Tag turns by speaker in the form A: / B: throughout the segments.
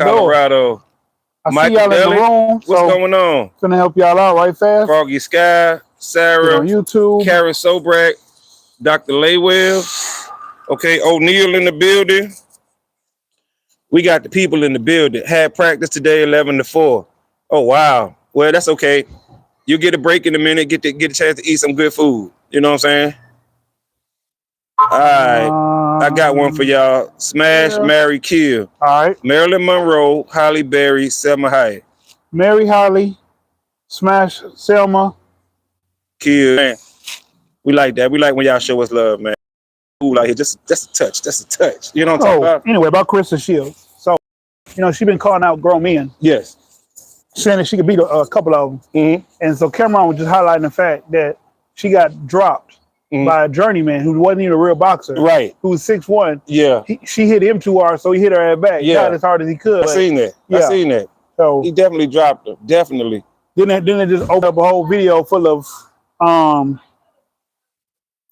A: Colorado.
B: I see
A: Michael
B: y'all in the
A: Belly,
B: room.
A: what's
B: So
A: going on?
B: gonna help y'all out right fast.
A: Froggy Sky,
B: Get
A: Sarah,
B: on YouTube.
A: Karen Sobrak, Dr. Laywell. Okay, O'Neal in the building. We got the people in the building. Had practice today, 11 to 4. Oh, wow. Well, that's okay. You get a break in a minute, get a chance to eat some good food. You know what I'm saying? All right. I got one for y'all. Smash,
B: yeah.
A: marry, kill.
B: All right.
A: Marilyn Monroe, Halle Berry, Selma Hayek.
B: Mary Holly, smash Selma.
A: Kill. Man, we like that. We like when y'all show us love, man. Ooh, like just a touch. Just a touch. You know what I'm talking about?
B: Anyway, about Krista Shields. So, she been calling out grown men,
A: Yes.
B: saying that she could beat a couple of them.
A: Mm-hmm.
B: And so Cameron was just highlighting the fact that she got dropped by a journeyman who wasn't even a real boxer.
A: Right.
B: Who was 6'1".
A: Yeah.
B: She hit him too hard, so he hit her ass back.
A: Yeah.
B: Not as hard as he could.
A: I seen that.
B: Yeah.
A: I seen that.
B: So
A: he definitely dropped her. Definitely.
B: Then they just opened up a whole video full of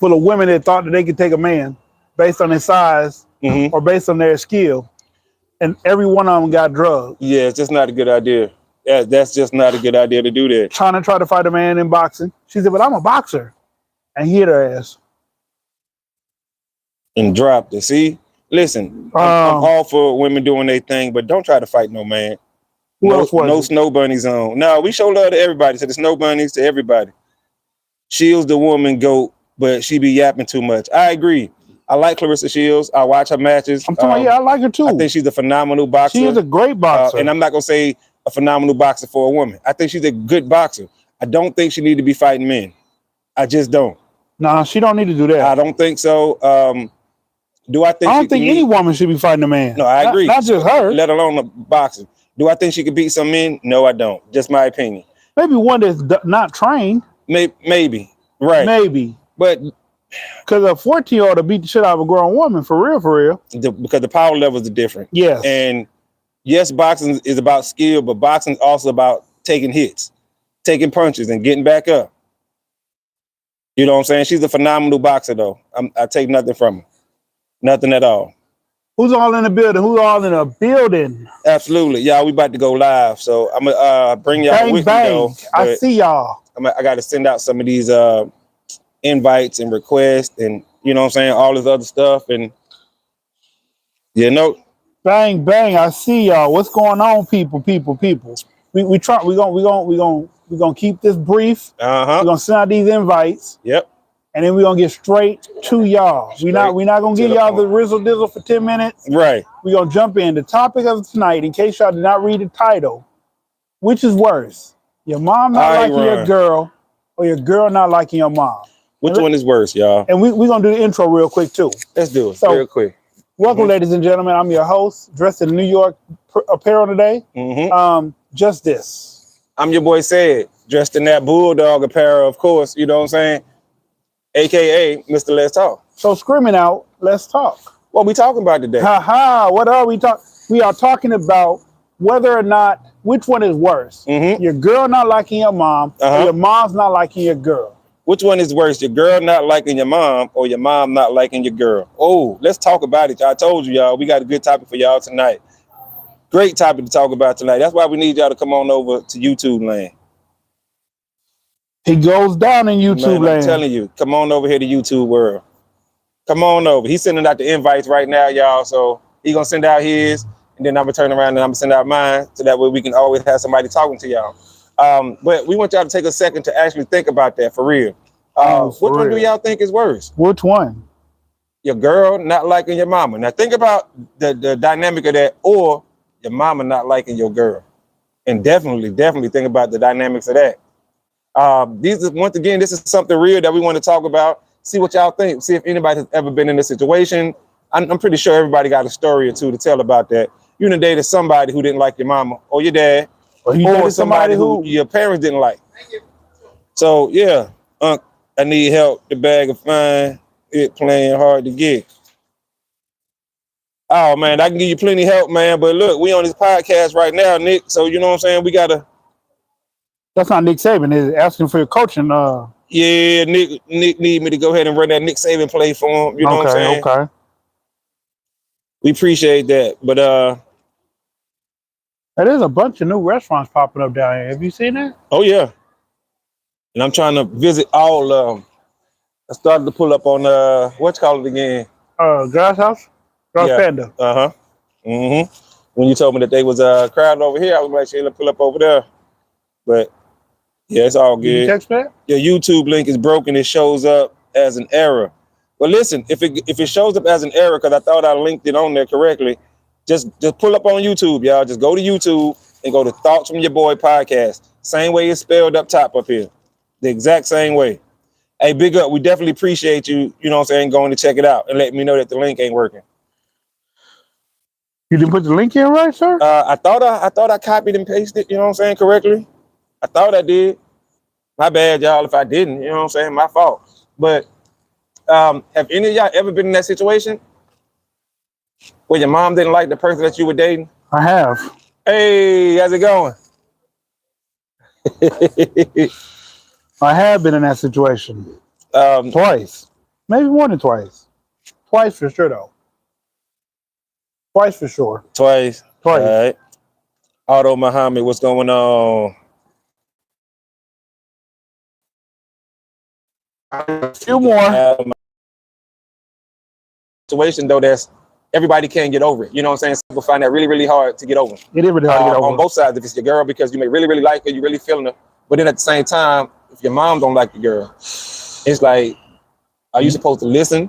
B: women that thought that they could take a man based on his size or based on their skill, and every one of them got drugged.
A: Yeah, it's just not a good idea. That's just not a good idea to do that.
B: Trying to fight a man in boxing. She said, "But I'm a boxer," and he hit her ass
A: and dropped it. See, listen, I'm all for women doing their thing, but don't try to fight no man. No snow bunnies on. No, we show love to everybody, to the snow bunnies, to everybody. Shields the woman goat, but she be yapping too much. I agree. I like Clarissa Shields. I watch her matches.
B: I'm talking about, I like her too.
A: I think she's a phenomenal boxer.
B: She is a great boxer.
A: And I'm not going to say a phenomenal boxer for a woman. I think she's a good boxer. I don't think she need to be fighting men. I just don't.
B: Nah, she don't need to do that.
A: I don't think so. Do I think?
B: I don't think any woman should be fighting a man.
A: No, I agree.
B: Not just her.
A: Let alone the boxing. Do I think she could beat some men? No, I don't. Just my opinion.
B: Maybe one that's not trained.
A: Maybe. Right.
B: Maybe.
A: But
B: because a 14-year-old to beat the shit out of a grown woman, for real.
A: Because the power levels are different.
B: Yes.
A: And yes, boxing is about skill, but boxing is also about taking hits, taking punches, and getting back up. You know what I'm saying? She's a phenomenal boxer, though. I take nothing from her. Nothing at all.
B: Who's all in the building? Who's all in the building?
A: Absolutely. Y'all, we about to go live. So I'm going to bring y'all with me, though.
B: I see y'all.
A: I got to send out some of these invites and requests and, you know what I'm saying, all this other stuff. And,
B: Bang, bang. I see y'all. What's going on, people? We're gonna keep this brief. We're gonna send out these invites.
A: Yep.
B: And then we're gonna get straight to y'all. We're not gonna give y'all the rizzle dizzle for 10 minutes.
A: Right.
B: We're gonna jump in. The topic of tonight, in case y'all did not read the title, which is worse? Your mom not liking your girl, or your girl not liking your mom?
A: Which one is worse, y'all?
B: And we're gonna do the intro real quick too.
A: Let's do it real quick.
B: Welcome, ladies and gentlemen. I'm your host, dressed in New York apparel today. Just this.
A: I'm your boy Said, dressed in that bulldog apparel, of course. You know what I'm saying? AKA Mr. Let's Talk.
B: So screaming out, let's talk.
A: What we talking about today?
B: What are we talking? We are talking about whether or not, which one is worse? Your girl not liking your mom, or your mom's not liking your girl.
A: Which one is worse? Your girl not liking your mom, or your mom not liking your girl? Oh, let's talk about it. I told you, y'all, we got a good topic for y'all tonight. Great topic to talk about tonight. That's why we need y'all to come on over to YouTube land.
B: He goes down in YouTube land.
A: I'm telling you, come on over here to YouTube world. Come on over. He's sending out the invites right now, y'all. So he's gonna send out his, and then I'm gonna turn around and I'm gonna send out mine, so that way we can always have somebody talking to y'all. But we want y'all to take a second to actually think about that for real. Which one do y'all think is worse?
B: Which one?
A: Your girl not liking your mama. Now think about the dynamic of that, or your mama not liking your girl. And definitely think about the dynamics of that. Once again, this is something real that we want to talk about. See what y'all think. See if anybody has ever been in this situation. I'm pretty sure everybody got a story or two to tell about that. You done dated somebody who didn't like your mama or your dad, or somebody who your parents didn't like. So yeah, I need help. The bag of fine, it playing hard to get. Oh man, I can give you plenty of help, man. But look, we on this podcast right now, Nick. So you know what I'm saying? We gotta.
B: That's not Nick Saban. Is asking for your coaching.
A: Yeah, Nick need me to go ahead and run that Nick Saban play for him. You know what I'm saying?
B: Okay.
A: We appreciate that. But
B: There's a bunch of new restaurants popping up down here. Have you seen that?
A: Oh yeah, and I'm trying to visit all of them. I started to pull up on what's called it again?
B: Grass House? Grass
A: Yeah.
B: Panda.
A: Uh-huh. Mm-hmm. When you told me that they was crowded over here, I was like, "Shit, pull up over there." But yeah, it's all
B: Did you
A: good.
B: text that?
A: Your YouTube link is broken. It shows up as an error. But listen, if it shows up as an error, because I thought I linked it on there correctly, just pull up on YouTube, y'all. Just go to YouTube and go to Thoughts from Your Boy podcast. Same way it's spelled up top up here. The exact same way. Hey, big up. We definitely appreciate you, you know what I'm saying, going to check it out and let me know that the link ain't working.
B: You didn't put the link in right, sir?
A: I thought I copied and pasted, you know what I'm saying, correctly. I thought I did. My bad, y'all, if I didn't, you know what I'm saying, my fault. But have any of y'all ever been in that situation where your mom didn't like the person that you were dating?
B: I have.
A: Hey, how's it going?
B: I have been in that situation. Twice. Maybe more than twice. Twice for sure, though. Twice for sure.
A: Twice.
B: Twice.
A: All right. Otto Muhammad, what's going on?
B: A few more.
A: Situation though, that's everybody can't get over it. You know what I'm saying? Some people find that really, really hard to get over.
B: It is really hard to get over.
A: On both sides. If it's your girl, because you may really, really like her, you really feeling her. But then at the same time, if your mom don't like your girl, it's like, are you supposed to listen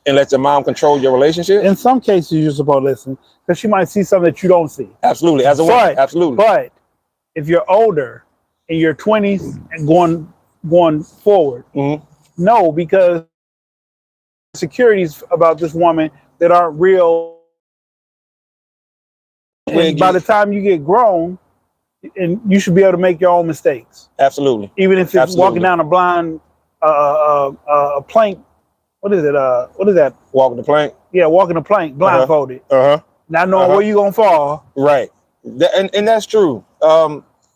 A: and let your mom control your relationship?
B: In some cases, you're supposed to listen because she might see something that you don't see.
A: Absolutely, as a woman, absolutely.
B: But if you're older, in your 20s and going forward, no, because securities about this woman that aren't real. And by the time you get grown, and you should be able to make your own mistakes.
A: Absolutely.
B: Even if it's walking down a blind a plank. What is it? What is that?
A: Walking the plank?
B: Yeah, walking the plank, blindfolded. Not knowing where you're gonna fall.
A: Right. And that's true.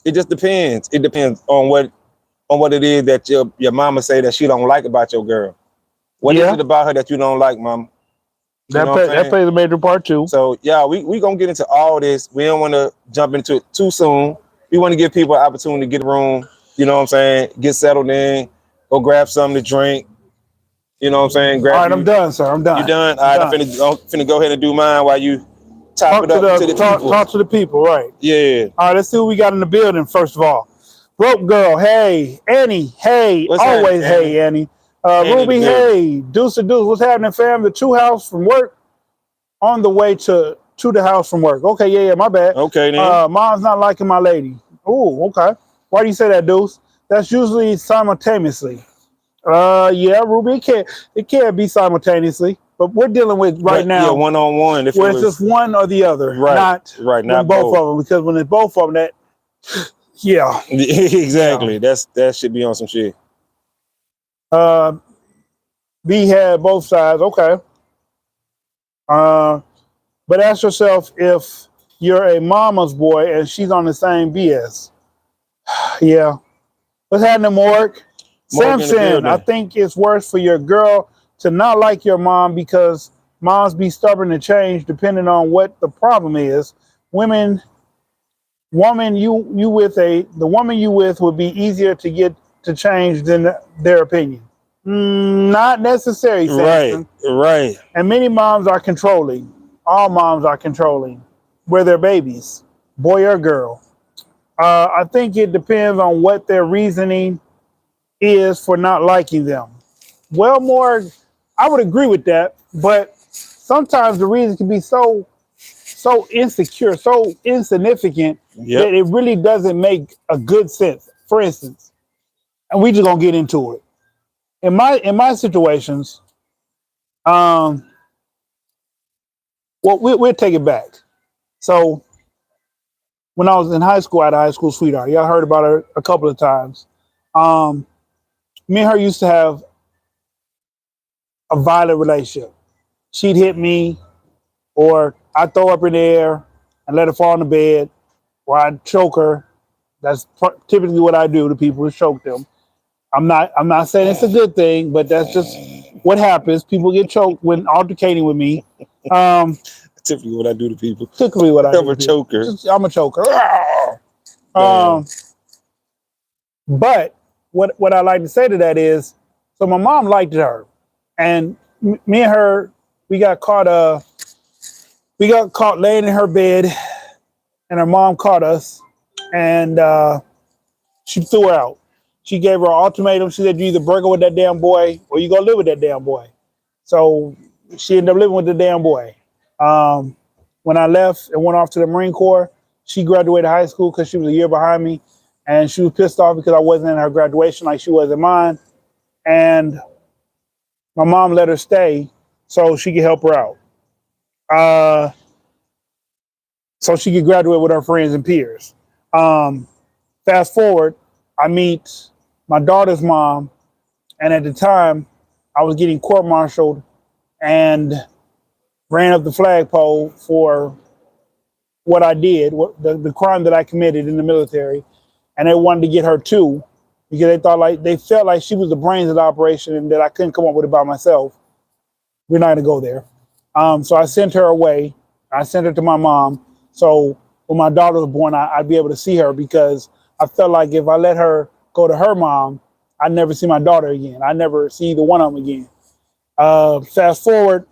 A: It just depends. It depends on what it is that your mama say that she don't like about your girl. What is it about her that you don't like, mom?
B: That plays a major part too.
A: So yeah, we gonna get into all this. We don't want to jump into it too soon. We want to give people an opportunity to get a room, you know what I'm saying, get settled in, go grab something to drink. You know what I'm saying?
B: All right, I'm done, sir. I'm done.
A: You done? All right, I'm finna go ahead and do mine while you talk it up to the people.
B: Talk to the people, right?
A: Yeah.
B: All right, let's see what we got in the building first of all. Broke girl, hey. Annie, hey.
A: What's
B: always hey, Annie. Ruby, hey. Deuce to Deuce, what's happening, fam? The two house from work on the way to the house from work. Okay, yeah, my bad.
A: Okay, then.
B: Mom's not liking my lady. Oh, okay. Why do you say that, Deuce? That's usually simultaneously. Yeah, Ruby, it can't be simultaneously, but we're dealing with now.
A: Yeah, one-on-one.
B: Where it's just one or the other, not both of them. Because when it's both of them, yeah,
A: exactly. That should be on some shit.
B: B had both sides, okay. But ask yourself if you're a mama's boy and she's on the same BS. Yeah, what's happening, Morg? Samson, I think it's worse for your girl to not like your mom because moms be stubborn to change depending on what the problem is. The woman you with would be easier to get to change than their opinion. Not necessary, Samson.
A: Right.
B: And many moms are controlling. All moms are controlling where their babies, boy or girl. I think it depends on what their reasoning is for not liking them. Well, Morg, I would agree with that, but sometimes the reason can be so insecure, so insignificant that it really doesn't make a good sense. For instance, and we just gonna get into it. In my situations, well, we'll take it back. So when I was in high school, I had a high school sweetheart. Y'all heard about her a couple of times. Me and her used to have a violent relationship. She'd hit me, or I'd throw up in the air and let her fall on the bed, or I'd choke her. That's typically what I do to people, is choke them. I'm not saying it's a good thing, but that's just what happens. People get choked when altercating with me.
A: Talk typically what I do to people.
B: Typically what I do.
A: I'm a choker.
B: I'm a choker.
A: Damn.
B: But what I like to say to that is, so my mom liked her, and me and her, we got caught laying in her bed, and her mom caught us, and she threw her out. She gave her an ultimatum. She said, "You either break up with that damn boy, or you gonna live with that damn boy." So she ended up living with the damn boy. When I left and went off to the Marine Corps, she graduated high school because she was a year behind me. And she was pissed off because I wasn't in her graduation like she was in mine. And my mom let her stay so she could help her out. So she could graduate with her friends and peers. Fast forward, I meet my daughter's mom. And at the time, I was getting court-martialed and ran up the flagpole for what I did, the crime that I committed in the military. And they wanted to get her too, because they felt like she was the brains of the operation and that I couldn't come up with it by myself. We're not gonna go there. So I sent her away. I sent her to my mom. So when my daughter was born, I'd be able to see her, because I felt like if I let her go to her mom, I'd never see my daughter again. I'd never see either one of them again. Fast forward,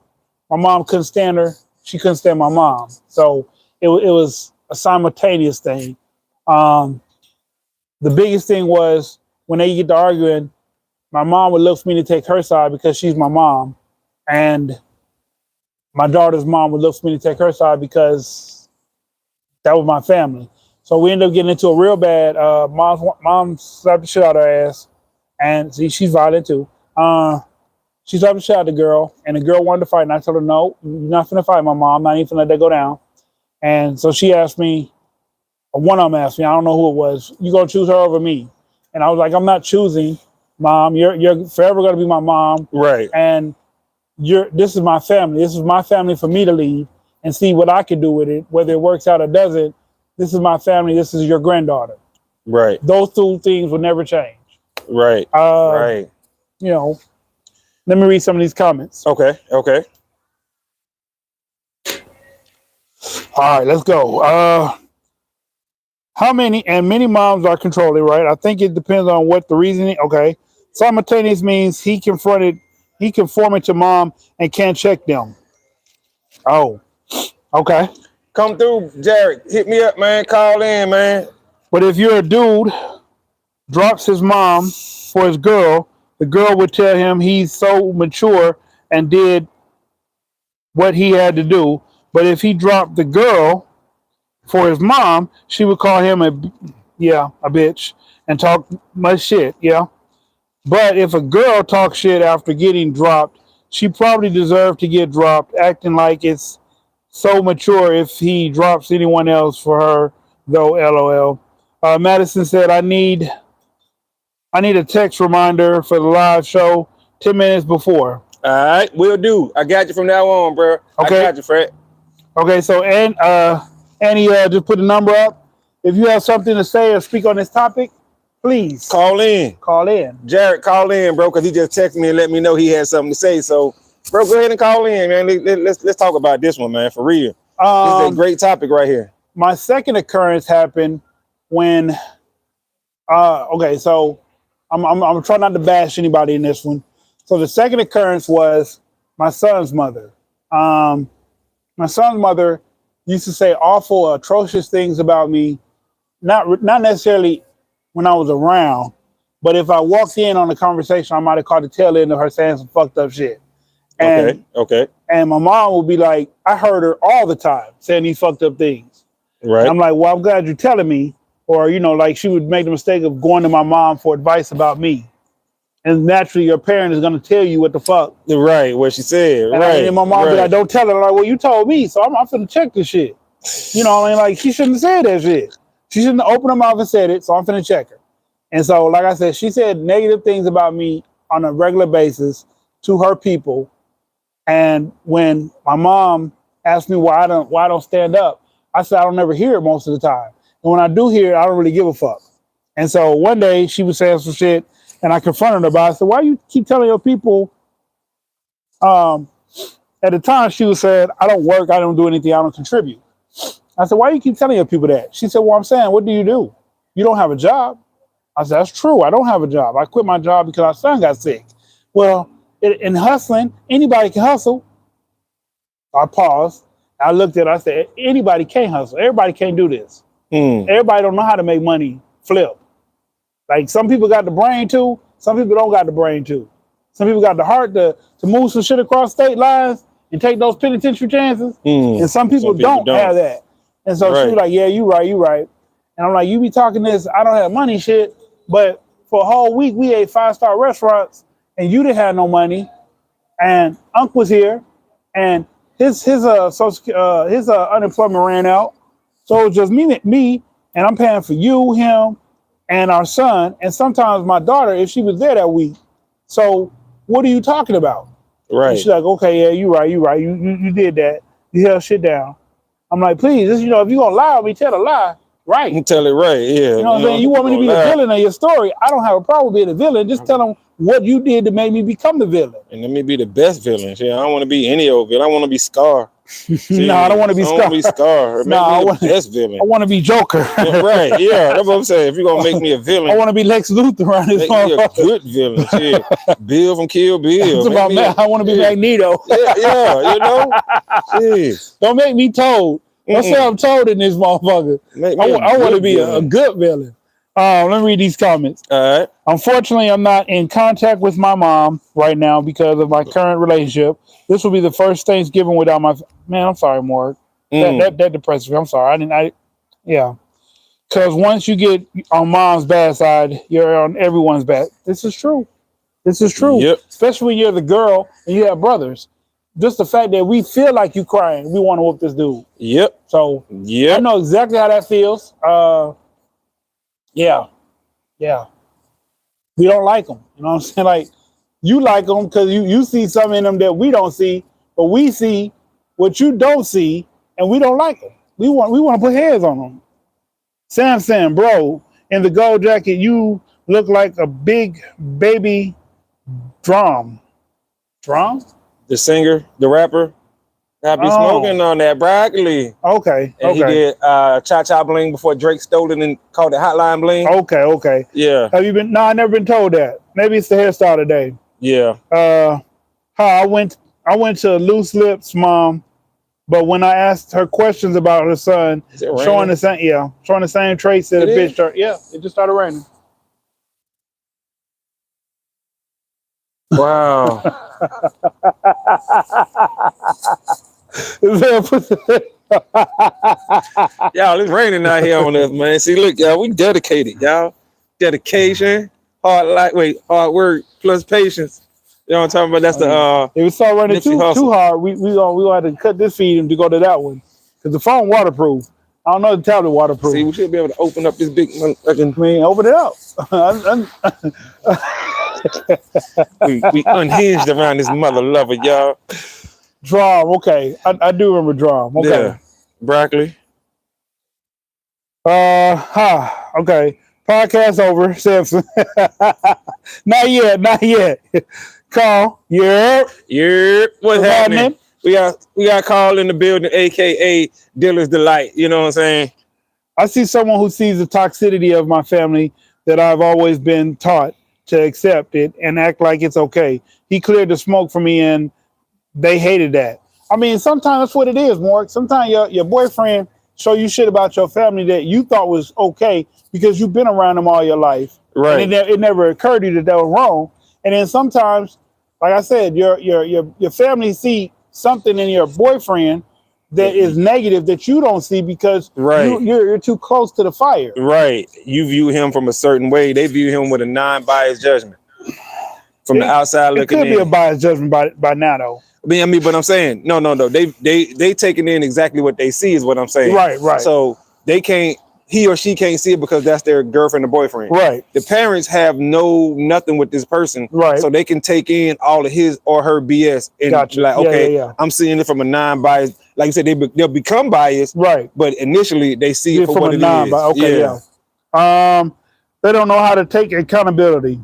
B: my mom couldn't stand her. She couldn't stand my mom. So it was a simultaneous thing. The biggest thing was when they get to arguing, my mom would look for me to take her side because she's my mom. And my daughter's mom would look for me to take her side because that was my family. So we ended up getting into a real bad, mom slapped the shit out of her ass. And see, she's violent too. She slapped the shit out of the girl, and the girl wanted to fight. And I told her, no, you're not finna fight my mom. I'm not even finna let that go down. And so she asked me, or one of them asked me, I don't know who it was, you gonna choose her over me? And I was like, I'm not choosing, Mom. You're forever gonna be my mom.
A: Right.
B: And this is my family. This is my family for me to leave and see what I can do with it, whether it works out or doesn't. This is my family. This is your granddaughter.
A: Right.
B: Those two things will never change.
A: Right. Right.
B: You know, let me read some of these comments.
A: Okay. Okay.
B: All right, let's go. How many moms are controlling, right? I think it depends on what the reasoning. Okay. Simultaneous means he conformed to mom and can't check them. Oh, okay.
A: Come through, Jared. Hit me up, man. Call in, man.
B: But if you're a dude, drops his mom for his girl, the girl would tell him he's so mature and did what he had to do. But if he dropped the girl for his mom, she would call him a bitch and talk much shit. Yeah. But if a girl talks shit after getting dropped, she probably deserved to get dropped, acting like it's so mature if he drops anyone else for her, though, LOL. Madison said, I need a text reminder for the live show 10 minutes before.
A: All right, will do. I got you from now on, bro.
B: Okay.
A: I got you, Fred.
B: Okay, so Annie just put the number up. If you have something to say or speak on this topic, please
A: Call in.
B: call in.
A: Jared, call in, bro, because he just texted me and let me know he had something to say. So, bro, go ahead and call in, man. Let's talk about this one, man, for real. This is a great topic right here.
B: My second occurrence happened when okay, so I'm trying not to bash anybody in this one. So the second occurrence was my son's mother. My son's mother used to say awful, atrocious things about me. Not necessarily when I was around, but if I walked in on a conversation, I might have caught the tail end of her saying some fucked up shit. And,
A: okay.
B: And my mom would be like, I heard her all the time saying these fucked up things.
A: Right.
B: And I'm like, well, I'm glad you're telling me. Or, like she would make the mistake of going to my mom for advice about me. And naturally, your parent is going to tell you what the fuck.
A: Right, what she said.
B: And
A: right.
B: And my mom be like, don't tell her. I'm like, well, you told me, so I'm finna check this shit. You know what I mean? Like, she shouldn't have said that shit. She shouldn't have opened her mouth and said it, so I'm finna check her. And so, like I said, she said negative things about me on a regular basis to her people. And when my mom asked me why I don't stand up, I said I don't ever hear it most of the time. And when I do hear it, I don't really give a fuck. And so one day she was saying some shit, and I confronted her about it. I said, why you keep telling your people, and At the time, she was saying, I don't work, I don't do anything, I don't contribute. I said, why do you keep telling your people that? She said, well, I'm saying, what do? You don't have a job. I said, that's true. I don't have a job. I quit my job because our son got sick. Well, in hustling, anybody can hustle. I paused. I looked at it. I said, anybody can hustle. Everybody can't do this. Everybody don't know how to make money flip. Like some people got the brain too. Some people don't got the brain too. Some people got the heart to move some shit across state lines and take those penitentiary chances. And some people don't have that. And so she was like, yeah, you right. And I'm like, you be talking this, I don't have money shit. But for a whole week, we ate 5-star restaurants and you didn't have no money. And Unc was here and his unemployment ran out. So it was just me, and I'm paying for you, him, and our son. And sometimes my daughter, if she was there that week. So what are you talking about?
A: Right.
B: And she's like, okay, yeah, you right. You did that. You held shit down. I'm like, please, if you're going to lie on me, tell a lie. Right.
A: You tell it right, yeah.
B: You know what I'm saying? You want me to be the villain of your story. I don't have a problem being a villain. Just tell them what you did to make me become the villain.
A: And let me be the best villain. See, I don't want to be any old villain. I want to be Scar.
B: No, I don't want to be Scar.
A: I want to be Scar. No, I want the best villain.
B: I want to be Joker.
A: Right, yeah. That's what I'm saying. If you're going to make me a villain.
B: I want to be Lex Luthor around this
A: one. Make me a good villain. Yeah. Bill from Kill Bill.
B: I want to be Magneto.
A: Yeah, you know? Jeez.
B: Don't make me Toad. Don't say I'm Toad in this motherfucker. I want to be a good villain. Let me read these comments.
A: All right.
B: Unfortunately, I'm not in contact with my mom right now because of my current relationship. This will be the first Thanksgiving without my man. I'm sorry, Mark. That depresses me. I'm sorry. Yeah. Because once you get on mom's bad side, you're on everyone's bad. This is true.
A: Yep.
B: Especially when you're the girl and you have brothers. Just the fact that we feel like you crying, we want to whoop this dude.
A: Yep.
B: So I know exactly how that feels. Yeah. We don't like them. You know what I'm saying? Like, you like them because you see something in them that we don't see, but we see what you don't see, and we don't like them. We want to put hands on them. Samson, bro, in the gold jacket, you look like a big baby drum. Drum?
A: The singer, the rapper. I be smoking on that broccoli.
B: Okay.
A: And he did Cha Cha Bling before Drake stole it and called it Hotline Bling.
B: Okay.
A: Yeah.
B: Have you been? No, I never been told that. Maybe it's the hairstyle today.
A: Yeah.
B: I went to Loose Lips mom, but when I asked her questions about her son, showing the same traits that a bitch. It just started raining.
A: Wow. Y'all, it's raining out here on us, man. See, look, y'all, we dedicated, y'all. Dedication, hard work plus patience. You know what I'm talking about? That's the
B: if it started raining too hard, we gonna have to cut this feed to go to that one. Because the phone waterproof. I don't know if the tablet waterproof.
A: See, we should be able to open up this big motherfucking.
B: Open it up.
A: we unhinged around this mother lover, y'all.
B: Drum, okay. I do remember drum. Okay.
A: Yeah. Broccoli.
B: Okay. Podcast over, Simpson. Not yet. Carl,
A: What's happening? We got Carl in the building, aka Dealer's Delight. You know what I'm saying?
B: I see someone who sees the toxicity of my family that I've always been taught to accept it and act like it's okay. He cleared the smoke for me and they hated that. I mean, sometimes that's what it is, Mark. Sometimes your boyfriend show you shit about your family that you thought was okay because you've been around them all your life.
A: Right.
B: And it never occurred to you that was wrong. And then sometimes, like I said, your family see something in your boyfriend that is negative that you don't see because you're too close to the fire.
A: Right. You view him from a certain way. They view him with a non-biased judgment. From the outside looking in.
B: It could be a biased judgment by now, though.
A: I mean, but I'm saying, no. They taking in exactly what they see is what I'm saying.
B: Right.
A: So he or she can't see it because that's their girlfriend or boyfriend.
B: Right.
A: The parents have nothing with this person.
B: Right.
A: So they can take in all of his or her BS and
B: gotcha.
A: Like, okay,
B: yeah.
A: I'm seeing it from a non-biased. Like you said, they'll become biased.
B: Right.
A: But initially they see it for what it is.
B: Okay, yeah. They don't know how to take accountability.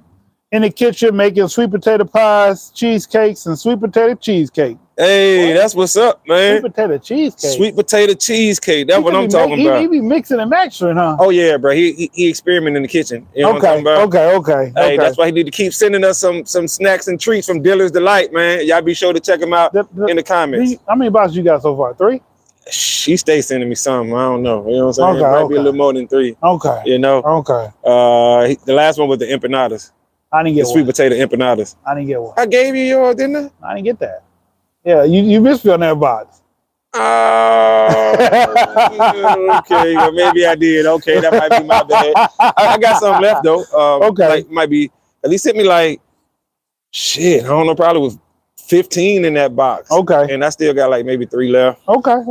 B: In the kitchen making sweet potato pies, cheesecakes, and sweet potato cheesecake.
A: Hey, that's what's up, man.
B: Sweet potato cheesecake.
A: Sweet potato cheesecake. That's what I'm talking about.
B: He be mixing and matching, huh?
A: Oh yeah, bro. He experimenting in the kitchen. You know what I'm talking about?
B: Okay.
A: Hey, that's why he need to keep sending us some snacks and treats from Dealer's Delight, man. Y'all be sure to check him out in the comments.
B: How many boxes you got so far? 3?
A: She stays sending me some. I don't know. You know what I'm saying?
B: Okay,
A: it might be a little more than 3.
B: Okay.
A: You know?
B: Okay.
A: The last one was the empanadas.
B: I didn't get
A: sweet potato empanadas.
B: I didn't get one.
A: I gave you yours, didn't I?
B: I didn't get that. Yeah, you missed me on that box.
A: Okay. Well, maybe I did. Okay, that might be my bad. I got some left though.
B: Okay.
A: Like, might be at least sent me like shit. I don't know. Probably was 15 in that box.
B: Okay.
A: And I still got like maybe 3 left.
B: Okay.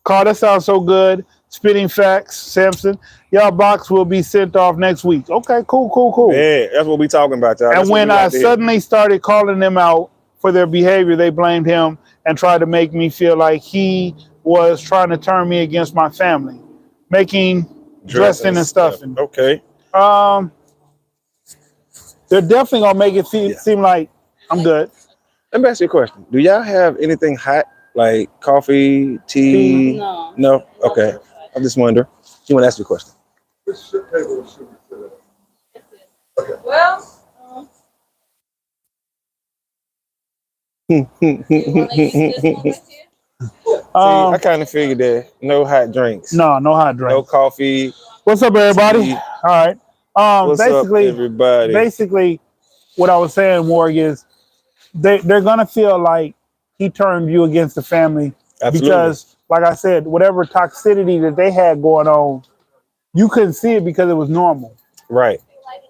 B: Carl, that sounds so good. Spitting facts, Samson. Y'all box will be sent off next week. Okay, cool.
A: Yeah, that's what we talking about, y'all.
B: And when I suddenly started calling them out for their behavior, they blamed him and tried to make me feel like he was trying to turn me against my family, making dressing and stuffing.
A: Okay.
B: They're definitely gonna make it seem like I'm good.
A: Let me ask you a question. Do y'all have anything hot, like coffee, tea? No? Okay. I'm just wondering. You want to ask me a question?
C: Okay. Well,
A: I kind of figured that. No hot drinks.
B: No hot drinks.
A: No coffee.
B: What's up, everybody?
A: Tea.
B: All right.
A: What's
B: basically,
A: up, everybody?
B: Basically, what I was saying, Morg, is they're gonna feel like he turned you against the family.
A: Absolutely.
B: Because, like I said, whatever toxicity that they had going on, you couldn't see it because it was normal.
A: Right.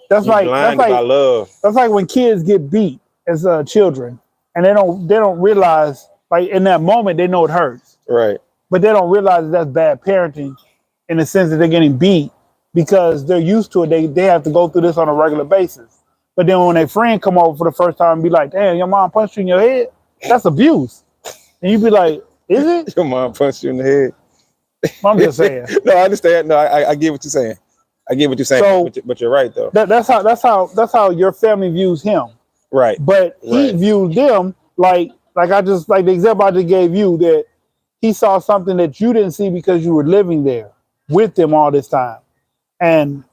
B: That's
A: by love.
B: That's like when kids get beat as children, and they don't realize, like in that moment they know it hurts.
A: Right.
B: But they don't realize that's bad parenting in the sense that they're getting beat because they're used to it. They have to go through this on a regular basis. But then when their friend come over for the first time and be like, damn, your mom punched you in your head, that's abuse. And you be like, is it?
A: Your mom punched you in the head.
B: I'm just saying.
A: No, I understand. No, I get what you're saying. I get what you're saying.
B: So,
A: but you're right though.
B: That's how your family views him.
A: Right.
B: But he viewed them like the example I just gave you, that he saw something that you didn't see because you were living there with them all this time. And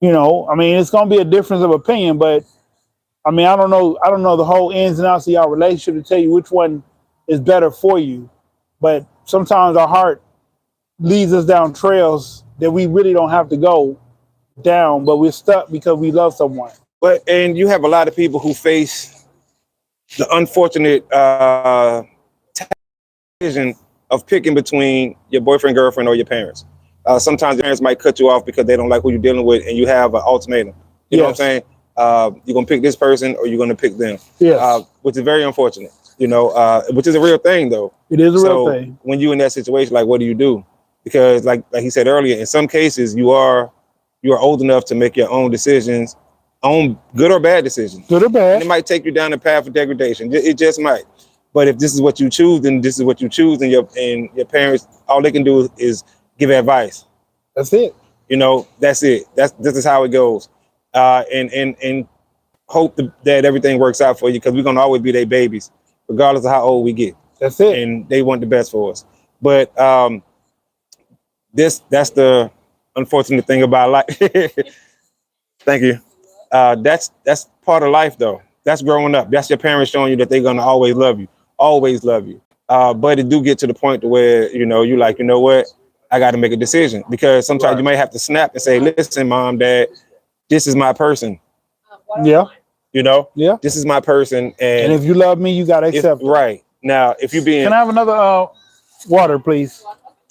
B: I mean, it's gonna be a difference of opinion, but I mean, I don't know the whole ins and outs of y'all relationship to tell you which one is better for you. But sometimes our heart leads us down trails that we really don't have to go down, but we're stuck because we love someone.
A: And you have a lot of people who face the unfortunate decision of picking between your boyfriend, girlfriend, or your parents. Sometimes your parents might cut you off because they don't like who you're dealing with, and you have an ultimatum. You know what I'm saying? You're gonna pick this person, or you're gonna pick them.
B: Yes.
A: Which is very unfortunate. Which is a real thing, though.
B: It is a real thing.
A: When you're in that situation, like, what do you do? Because, like he said earlier, in some cases, you are old enough to make your own decisions, own good or bad decisions.
B: Good or bad.
A: And it might take you down the path of degradation. It just might. But if this is what you choose, then this is what you choose, and your parents, all they can do is give advice.
B: That's it.
A: That's it. This is how it goes. And hope that everything works out for you, because we're gonna always be their babies, regardless of how old we get.
B: That's it.
A: And they want the best for us. But that's the unfortunate thing about life. Thank you. That's part of life, though. That's growing up. That's your parents showing you that they're gonna always love you. Always love you. But it do get to the point to where, you're like, you know what? I got to make a decision, because sometimes you might have to snap and say, listen, mom, dad, this is my person.
B: Yeah. Yeah.
A: This is my person.
B: And if you love me, you got to accept it.
A: Right. Now, if you're being...
B: Can I have another water, please?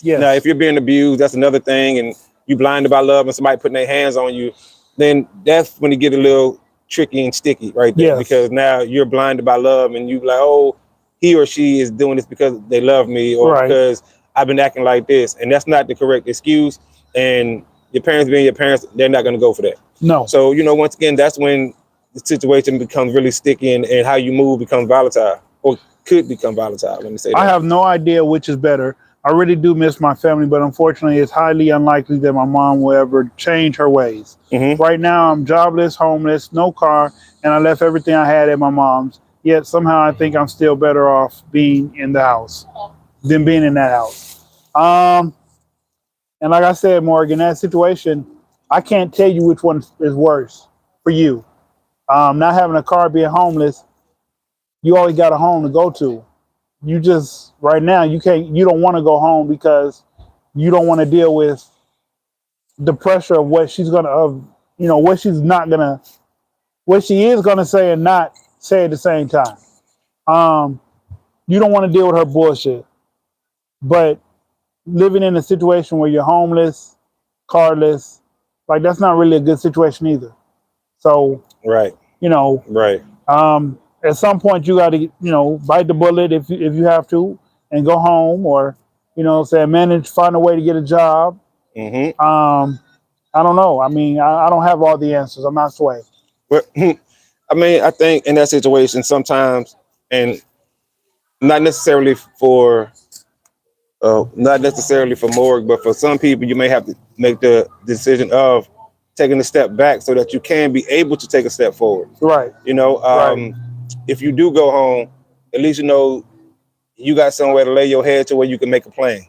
B: Yes.
A: Now, if you're being abused, that's another thing. And you blinded by love and somebody putting their hands on you, then that's when you get a little tricky and sticky right there.
B: Yes.
A: Because now you're blinded by love, and you like, oh, he or she is doing this because they love me, or because I've been acting like this. And that's not the correct excuse. And your parents being your parents, they're not going to go for that.
B: No.
A: So, once again, that's when the situation becomes really sticky, and how you move becomes volatile, or could become volatile. Let me say that.
B: I have no idea which is better, I really do miss my family, but unfortunately, it's highly unlikely that my mom will ever change her ways.
A: Mm-hmm.
B: Right now, I'm jobless, homeless, no car, and I left everything I had at my mom's. Yet somehow I think I'm still better off being in the house than being in that house. And like I said, Morgan, that situation, I can't tell you which one is worse for you. Not having a car, being homeless, you always got a home to go to. You just right now you don't want to go home because you don't want to deal with the pressure of what she's gonna what she's not gonna what she is gonna say and not say at the same time. You don't want to deal with her bullshit. But living in a situation where you're homeless, carless, like that's not really a good situation either. So
A: Right. Right.
B: At some point you got to bite the bullet if you have to and go home, or say find a way to get a job.
A: Mm-hmm.
B: I don't know. I mean, I don't have all the answers. I'm not swayed.
A: But I mean, I think in that situation sometimes, and not necessarily for Morg, but for some people, you may have to make the decision of taking a step back so that you can be able to take a step forward.
B: Right. Right.
A: If you do go home, at least you got somewhere to lay your head to where you can make a plan.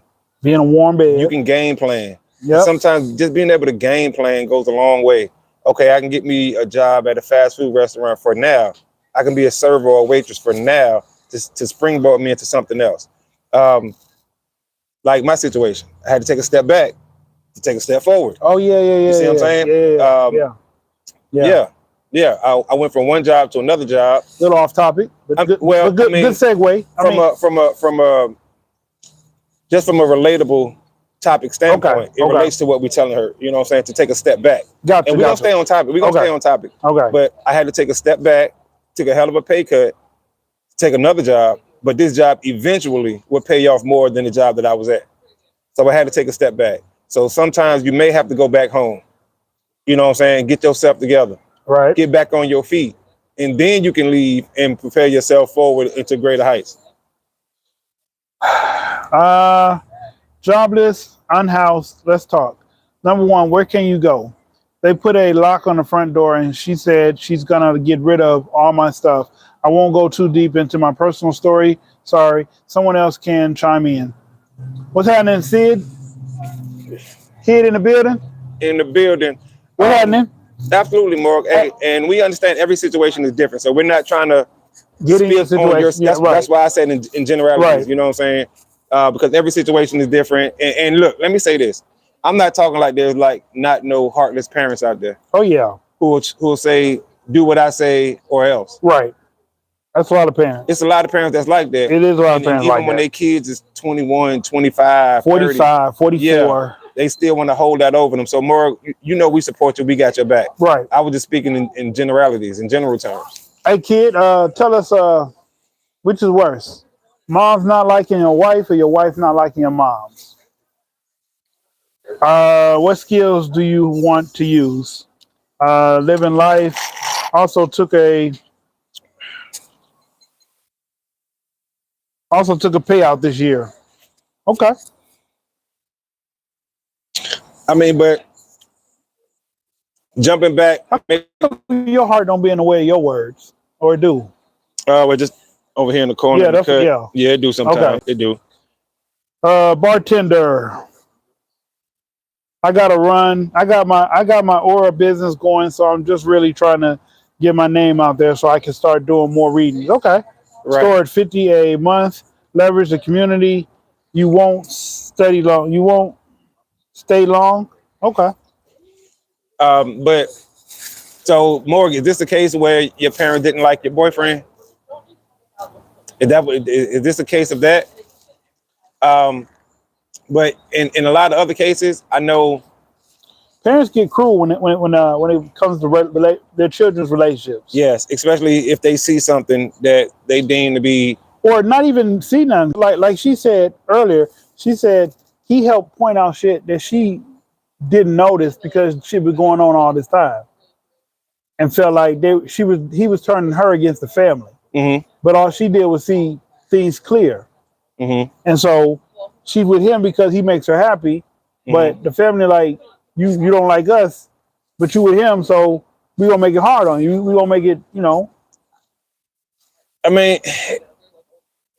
B: Be in a warm bed.
A: You can game plan.
B: Yep.
A: Sometimes just being able to game plan goes a long way. Okay, I can get me a job at a fast food restaurant for now. I can be a server or a waitress for now to springboard me into something else. Like my situation, I had to take a step back to take a step forward.
B: Oh yeah.
A: You see what I'm saying? Yeah. I went from one job to another job.
B: A little off topic, but good segue.
A: From a relatable topic standpoint, it relates to what we're telling her. You know what I'm saying? To take a step back.
B: Gotcha.
A: And we're gonna stay on topic. We're gonna stay on topic.
B: Okay.
A: But I had to take a step back, took a hell of a pay cut, take another job. But this job eventually would pay off more than the job that I was at. So I had to take a step back. So sometimes you may have to go back home. You know what I'm saying? Get yourself together.
B: Right.
A: Get back on your feet. And then you can leave and prepare yourself forward into greater heights.
B: Jobless, unhoused, let's talk. Number one, where can you go? They put a lock on the front door and she said she's gonna get rid of all my stuff. I won't go too deep into my personal story. Sorry, someone else can chime in. What's happening, Sid? Kid in the building?
A: In the building.
B: What's happening?
A: Absolutely, Mark. Hey, and we understand every situation is different. So we're not trying to
B: get in your situation.
A: That's why I said in generalities,
B: right.
A: You know what I'm saying? Because every situation is different. And look, let me say this. I'm not talking like there's like not no heartless parents out there.
B: Oh, yeah.
A: Who will say, do what I say or else.
B: Right. That's a lot of parents.
A: It's a lot of parents that's like that.
B: It is a lot of parents like that.
A: Even when their kids is 21, 25,
B: 45, 44.
A: Yeah, they still want to hold that over them. So more, we support you. We got your back.
B: Right.
A: I was just speaking in generalities, in general terms.
B: Hey, kid, tell us which is worse? Mom's not liking your wife or your wife not liking your mom? What skills do you want to use? Living life. Also took a payout this year. Okay.
A: I mean, but jumping back,
B: your heart don't be in the way of your words, or it do?
A: We're just over here in the corner.
B: Yeah,
A: it do sometimes. Okay. It do.
B: Bartender. I gotta run. I got my aura business going, so I'm just really trying to get my name out there so I can start doing more readings. Okay. Right. Store at $50 a month. Leverage the community. You won't study long. You won't stay long. Okay.
A: But so Morgan, is this the case where your parents didn't like your boyfriend? Is this a case of that? But in a lot of other cases, I know
B: parents get cruel when it comes to their children's relationships.
A: Yes, especially if they see something that they deem to be,
B: or not even see none. Like she said earlier, she said he helped point out shit that she didn't notice because she was going on all this time, and felt like he was turning her against the family. Mm-hmm. But all she did was see things clear, mm-hmm. And so she's with him because he makes her happy. But the family like you don't like us, but you with him, so we gonna make it hard on you. We gonna make it, you know.
A: I mean,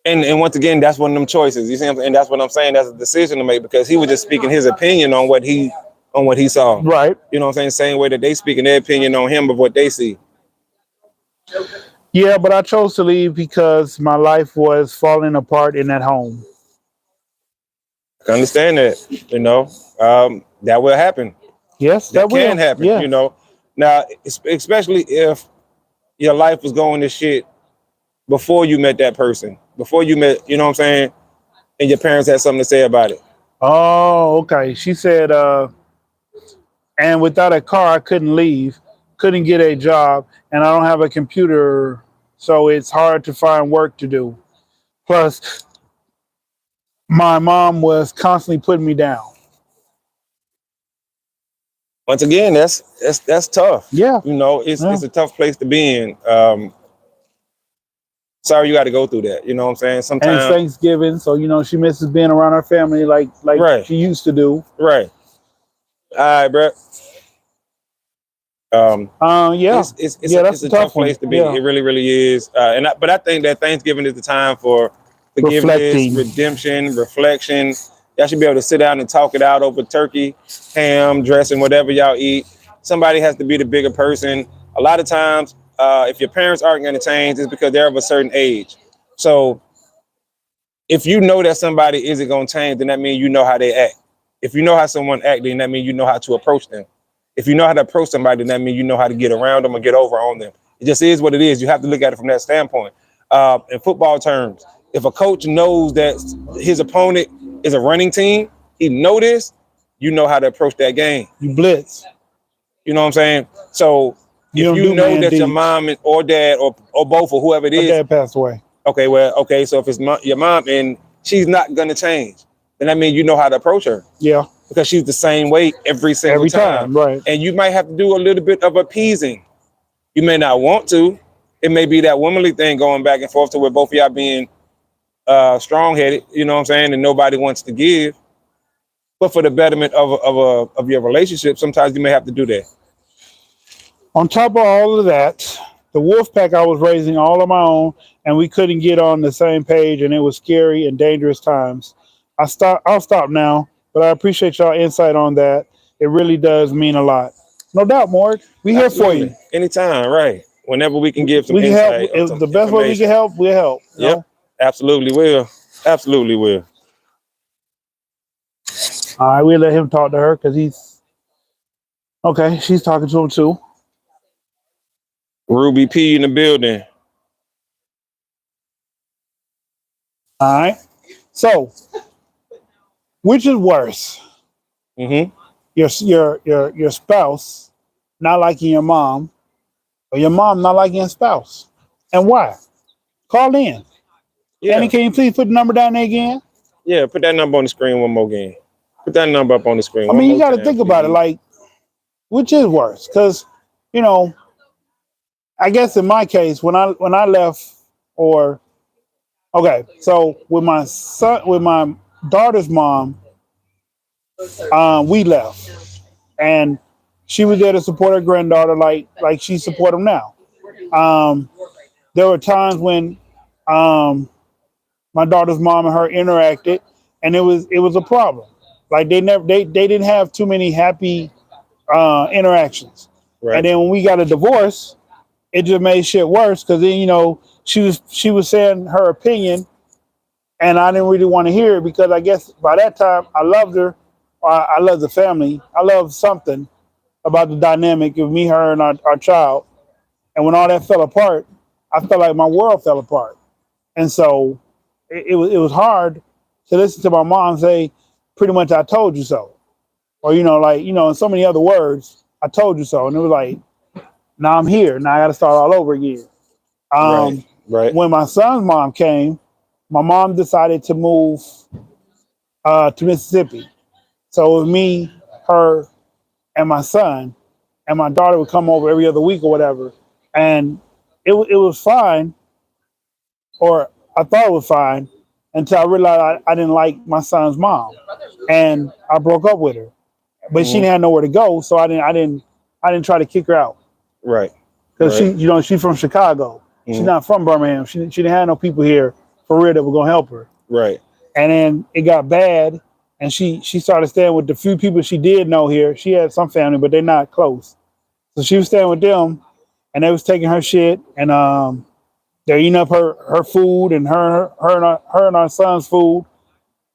A: and once again, that's one of them choices. You see, and that's what I'm saying. That's a decision to make because he was just speaking his opinion on what he saw.
B: Right.
A: You know what I'm saying? Same way that they speaking their opinion on him of what they see.
B: Yeah, but I chose to leave because my life was falling apart in that home.
A: I can understand that. You know, that will happen.
B: Yes,
A: That
B: that
A: can
B: will.
A: happen.
B: Yeah.
A: You know, now especially if your life was going to shit before you met that person, before you met, you know what I'm saying, and your parents had something to say about it.
B: Oh, okay. She said, and without a car, I couldn't leave, couldn't get a job, and I don't have a computer, so it's hard to find work to do. Plus, my mom was constantly putting me down.
A: Once again, that's tough.
B: Yeah,
A: You know, it's
B: yeah.
A: it's a tough place to be in. Sorry you got to go through that. You know what I'm saying?
B: And it's
A: Sometimes,
B: Thanksgiving, so you know she misses being around her family like
A: right,
B: she used to do.
A: right. All right, bro.
B: Yeah, yeah. That's
A: It's
B: a
A: a tough
B: tough one.
A: place to be.
B: Yeah,
A: It really, really is. But I think that Thanksgiving is the time for forgiveness,
B: reflecting.
A: redemption, reflection. Y'all should be able to sit down and talk it out over turkey, ham, dressing, whatever y'all eat. Somebody has to be the bigger person. A lot of times, if your parents aren't going to change, it's because they're of a certain age. So if you know that somebody isn't going to change, then that means you know how they act. If you know how someone acts, then that means you know how to approach them. If you know how to approach somebody, then that means you know how to get around them or get over on them. It just is what it is. You have to look at it from that standpoint. In football terms, if a coach knows that his opponent is a running team, he know this, you know how to approach that game.
B: You blitz.
A: You know what I'm saying? So
B: You
A: if
B: don't
A: you
B: do
A: know
B: man
A: that your
B: deeds.
A: mom or dad or both or whoever it
B: Her
A: is,
B: dad passed away.
A: okay, so if it's your mom and she's not gonna change, then that means you know how to approach her
B: Yeah,
A: because she's the same way every single
B: every
A: time.
B: time. Right.
A: And you might have to do a little bit of appeasing. You may not want to. It may be that womanly thing going back and forth to where both of y'all being strong-headed, you know what I'm saying, and nobody wants to give. But for the betterment of your relationship, sometimes you may have to do that.
B: On top of all of that, the wolf pack I was raising all on my own, and we couldn't get on the same page, and it was scary and dangerous times. I'll stop now, but I appreciate y'all insight on that. It really does mean a lot. No doubt, Mort. We here for you.
A: Absolutely. Anytime, right. Whenever we can give some
B: We can help.
A: insight or some
B: The best way we can
A: information.
B: help, we'll help. You
A: Yep.
B: know?
A: Absolutely will. Absolutely will.
B: All right, we'll let him talk to her because he's okay. She's talking to him too.
A: Ruby P in the building.
B: All right. So, which is worse?
A: Mm-hmm.
B: Your spouse not liking your mom, or your mom not liking your spouse, and why? Call in. Annie,
A: Yeah.
B: can you please put the number down there again?
A: Yeah. Put that number on the screen one more again. Put that number up on the screen
B: I
A: one
B: mean, you
A: more
B: got to
A: time,
B: think about it.
A: please.
B: Like, which is worse? Because, you know, I guess in my case, when I left, or okay, so with my daughter's mom, we left, and she was there to support her granddaughter, like she support him now. Um, there were times when um, my daughter's mom and her interacted, and it was a problem. Like they didn't have too many happy interactions. And
A: Right.
B: then when we got a divorce, it just made shit worse because then she was saying her opinion, and I didn't really want to hear it because I guess by that time I loved her, I loved the family, I loved something about the dynamic of me, her, and our child. And when all that fell apart, I felt like my world fell apart. And so it was hard to listen to my mom say, pretty much, I told you so. Or, in so many other words, I told you so. And it was like, now I'm here. Now I got to start all over again.
A: Right. Right.
B: When my son's mom came, my mom decided to move to Mississippi. So it was me, her, and my son, and my daughter would come over every other week or whatever. And it was fine, or I thought it was fine, until I realized I didn't like my son's mom, and I broke up with her. But she
A: Mhm.
B: didn't have nowhere to go, so I didn't try to kick her out
A: Right.
B: because
A: Right.
B: she's from Chicago. She's
A: Mhm.
B: not from Birmingham. She didn't have no people here for real that were gonna help her.
A: Right.
B: And then it got bad, and she started staying with the few people she did know here. She had some family, but they're not close. So she was staying with them, and they was taking her shit, and they're eating up her food and her and our son's food,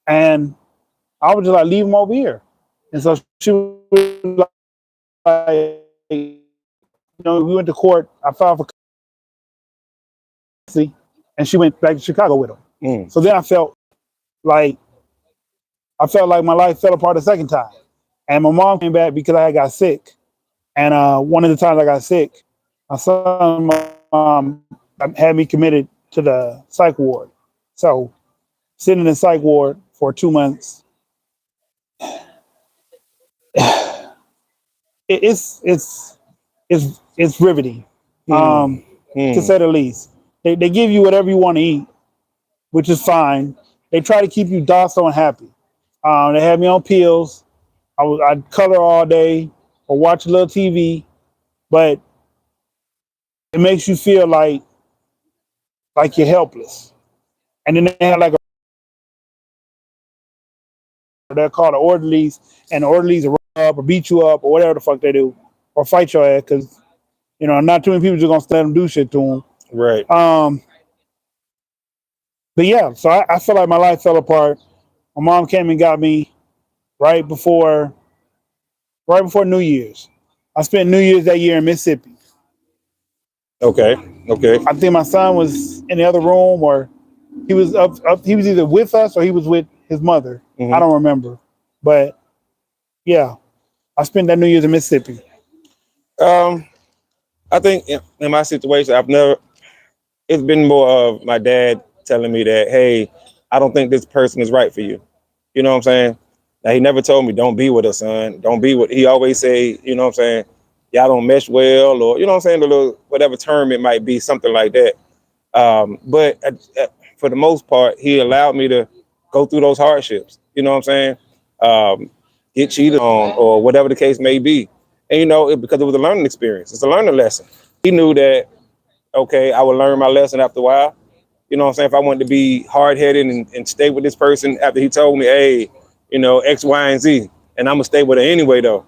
B: and I was just like, leave them over here. And so she was like, we went to court. I filed for custody, and she went back to Chicago with him.
A: Mm.
B: So then like I felt like my life fell apart a second time. And my mom came back because I got sick. And one of the times I got sick, my son, mom had me committed to the psych ward. So sitting in the psych ward for 2 months, it's riveting,
A: Mm.
B: to
A: Mm.
B: say the least. They give you whatever you want to eat, which is fine. They try to keep you docile and happy. They had me on pills. I'd color all day or watch a little TV, but it makes you feel like you're helpless. And then they have like they're called the orderlies, and the orderlies will run up or beat you up or whatever the fuck they do, or fight your ass because not too many people just gonna let them do shit to
A: Right.
B: them. But yeah, so I feel like my life fell apart. My mom came and got me right before New Year's. I spent New Year's that year in Mississippi.
A: Okay. Okay.
B: I think my son was in the other room, or he was up. He was either with us or he was with his mother. I
A: Mhm.
B: don't remember, but yeah, I spent that New Year's in Mississippi.
A: Um, I think in my situation, I've never. It's been more of my dad telling me that, hey, I don't think this person is right for you. You know what I'm saying? Now he never told me don't be with her, son. Don't be with. He always say, you know what I'm saying? Y'all don't mesh well, or you know what I'm saying? The little whatever term it might be, something like that. But for the most part, he allowed me to go through those hardships. You know what I'm saying? Um, get cheated on or whatever the case may be. And because it was a learning experience. It's a learning lesson. He knew that, okay, I would learn my lesson after a while. You know what I'm saying? If I wanted to be hard headed and stay with this person after he told me, hey, X, Y, and Z, and I'm gonna stay with her anyway though.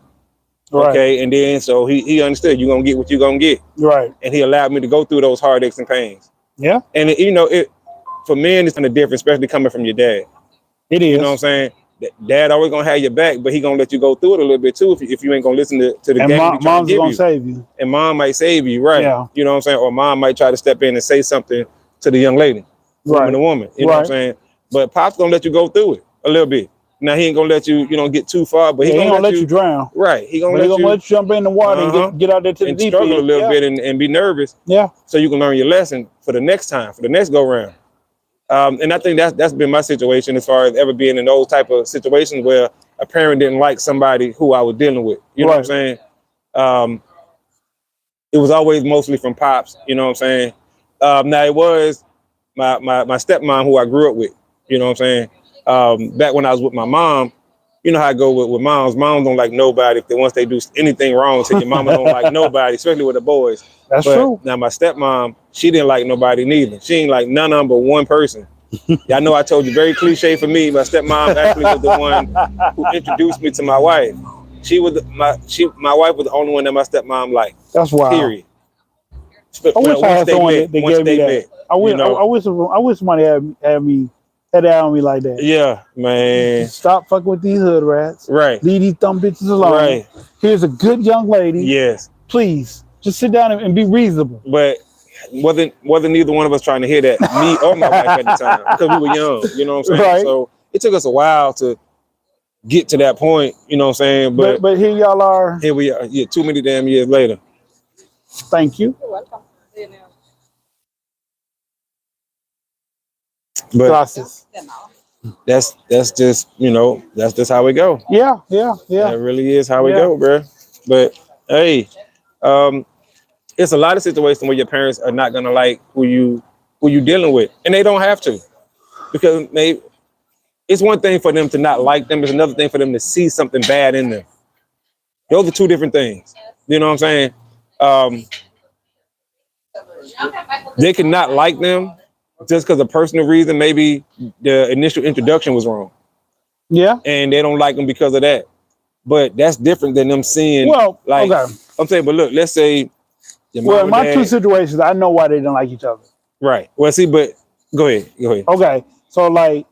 B: Right,
A: Okay. And then so he understood you're gonna get what you're gonna get.
B: right,
A: And he allowed me to go through those heartaches and pains.
B: yeah,
A: And it for men it's kind of different, especially coming from your dad.
B: it
A: You know what I'm
B: is.
A: saying? Dad always gonna have your back, but he gonna let you go through it a little bit too if you ain't gonna listen to the
B: And
A: game he trying to
B: mom's
A: give
B: gonna
A: you.
B: save you.
A: And mom might save you, right?
B: Yeah,
A: You know what I'm saying? Or mom might try to step in and say something to the young lady, woman
B: right,
A: to woman. You know what I'm
B: right.
A: saying? But Pop's gonna let you go through it a little bit. Now he ain't gonna let you, get too far, but he
B: Yeah, he
A: gonna
B: ain't gonna
A: let
B: let you
A: you,
B: drown,
A: right? He gonna
B: but he
A: let
B: gonna
A: you,
B: let you jump in the water and
A: uh-huh,
B: get out there to the
A: and
B: deep
A: struggle a
B: end.
A: little
B: Yeah,
A: bit and be nervous
B: yeah,
A: so you can learn your lesson for the next time, for the next go round. And I think that's been my situation as far as ever being in those type of situations where a parent didn't like somebody who I was dealing with. You know what I'm
B: right.
A: saying? Um, it was always mostly from pops. You know what I'm saying? Now it was my stepmom who I grew up with. You know what I'm saying? Back when I was with my mom, you know how I go with moms. Moms don't like nobody. If once they do anything wrong, say your mama don't like nobody, especially with the boys.
B: That's
A: But
B: true.
A: now my stepmom, she didn't like nobody neither. She ain't like none of them but one person. Yeah, I know I told you very cliche for me. My stepmom actually was the one who introduced me to my wife. She was my wife was the only one that my stepmom liked.
B: That's wild.
A: Period.
B: I wish I
A: Once
B: had
A: they
B: someone
A: met,
B: that
A: once
B: gave me
A: they
B: that.
A: met,
B: I
A: you
B: wish,
A: know.
B: I wish somebody had that on me like that.
A: Yeah, man.
B: Stop fucking with these hood rats.
A: Right.
B: Leave these dumb bitches alone.
A: Right.
B: Here's a good young lady.
A: Yes.
B: Please, just sit down and be reasonable.
A: But wasn't neither one of us trying to hear that, me or my wife at the time, because we were young, you know what I'm saying?
B: Right.
A: So it took us a while to get to that point, you know what I'm saying? But
B: But here y'all are.
A: here we are, yeah, too many damn years later.
B: Thank you.
C: You're welcome. See you now.
A: But
B: Gracias.
A: that's just, that's just how we go.
B: Yeah, yeah, yeah,
A: That really is how we
B: yeah.
A: go, bro. But hey, um, it's a lot of situations where your parents are not gonna like who you dealing with, and they don't have to. because it's one thing for them to not like them. It's another thing for them to see something bad in them. Those are two different things. You know what I'm saying? They can not like them just because of personal reason. Maybe the initial introduction was wrong.
B: Yeah.
A: And they don't like them because of that. But that's different than them seeing.
B: Well,
A: like,
B: okay.
A: I'm saying, but look, let's say your mom
B: Well, in
A: and
B: my
A: dad,
B: two situations, I know why they didn't like each other.
A: right. Well, see, but go ahead.
B: Okay. So like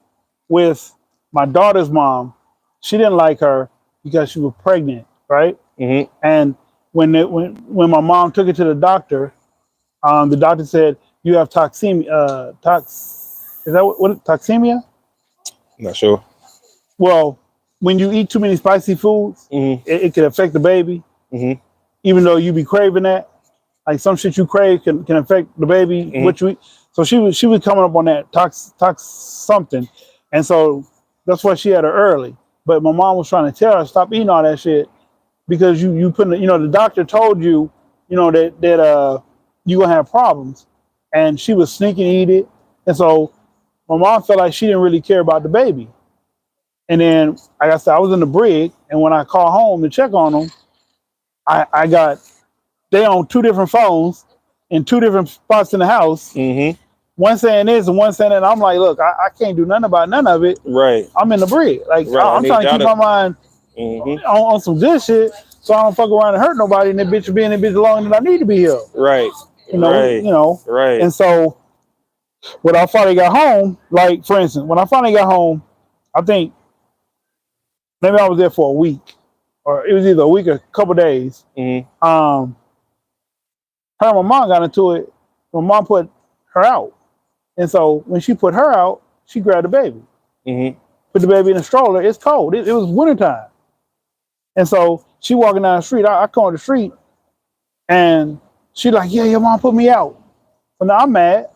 B: with my daughter's mom, she didn't like her because she was pregnant, right?
A: Mm-hmm.
B: And when my mom took it to the doctor said you have toxemia. Is that what toxemia?
A: Not sure.
B: Well, when you eat too many spicy foods, it can affect the baby.
A: Mm-hmm.
B: Even though you be craving that, like some shit you crave can affect the baby. What you eat. So she was coming up on that tox something, and so that's why she had her early. But my mom was trying to tell her stop eating all that shit because you put the doctor told you that you gonna have problems, and she was sneaking eat it, and so my mom felt like she didn't really care about the baby. And then, like I said, I was in the brig, and when I called home to check on them, I got they on two different phones in two different spots in the house.
A: Mm-hmm.
B: One saying this and one saying that. I'm like, look, I can't do nothing about none of it.
A: Right.
B: I'm in the brig. Like
A: right.
B: I'm trying to keep my mind on some good shit, so I don't fuck around and hurt nobody. And that bitch being in bitch longer than I need to be here.
A: Right.
B: Right. And so when I finally got home, like for instance, when I finally got home, I think maybe I was there for a week, or it was either a week or a couple days.
A: Mm-hmm.
B: Her and my mom got into it. My mom put her out, and so when she put her out, she grabbed the baby, put the baby in a stroller. It's cold. It was wintertime, and so she walking down the street. I come on the street, and she like, "Yeah, your mom put me out." So now I'm mad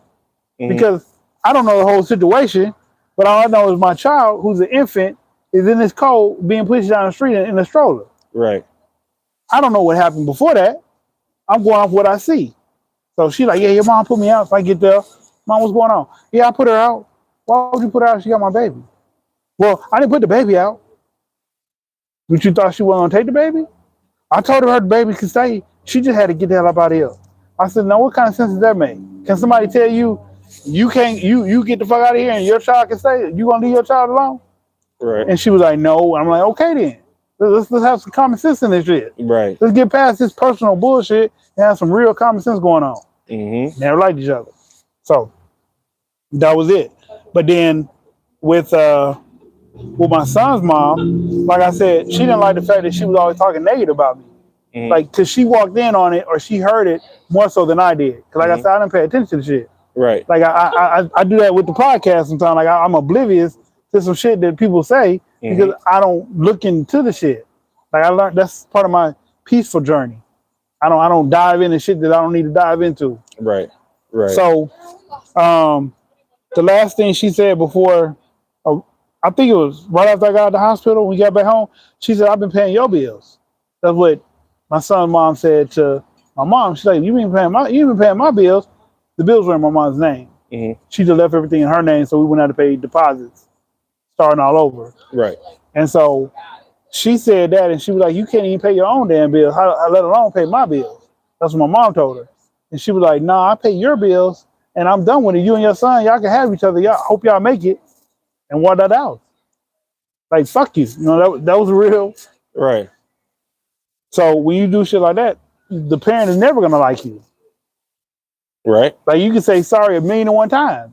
B: because I don't know the whole situation, but all I know is my child, who's an infant, is in this cold, being pushed down the street in a stroller.
A: Right.
B: I don't know what happened before that. I'm going off what I see. So she like, yeah, your mom put me out. So I get there. Mom, what's going on? Yeah, I put her out. Why would you put her out? She got my baby. Well, I didn't put the baby out. But you thought she wasn't gonna take the baby? I told her the baby could stay. She just had to get the hell up out of here. I said, now what kind of sense does that make? Can somebody tell you can't you get the fuck out of here and your child can stay? You gonna leave your child alone?
A: Right.
B: And she was like, no. I'm like, okay then. Let's have some common sense in this shit.
A: Right.
B: Let's get past this personal bullshit and have some real common sense going on. Never liked each other. So that was it. But then with my son's mom, like I said, she didn't like the fact that she was always talking negative about me. Like, cause she walked in on it or she heard it more so than I did. Cause like I said, I didn't pay attention to shit.
A: Right.
B: Like I do that with the podcast sometimes. Like I'm oblivious to some shit that people say because I don't look into the shit. Like I learned that's part of my peaceful journey. I don't dive into shit that I don't need to dive into.
A: Right. Right.
B: So the last thing she said before, I think it was right after I got out of the hospital, when we got back home, she said, I've been paying your bills. That's what my son's mom said to my mom. She's like, you been paying my bills. The bills were in my mom's name. She just left everything in her name, so we wouldn't have to pay deposits, starting all over.
A: Right.
B: And so she said that, and she was like, you can't even pay your own damn bills, let alone pay my bills. That's what my mom told her. And she was like, nah, I pay your bills, and I'm done with it. You and your son, y'all can have each other. Y'all hope y'all make it. And what that out? Like, fuck you. You know, that was real.
A: Right.
B: So when you do shit like that, the parent is never going to like you.
A: Right.
B: Like, you can say sorry 1,000,001 times.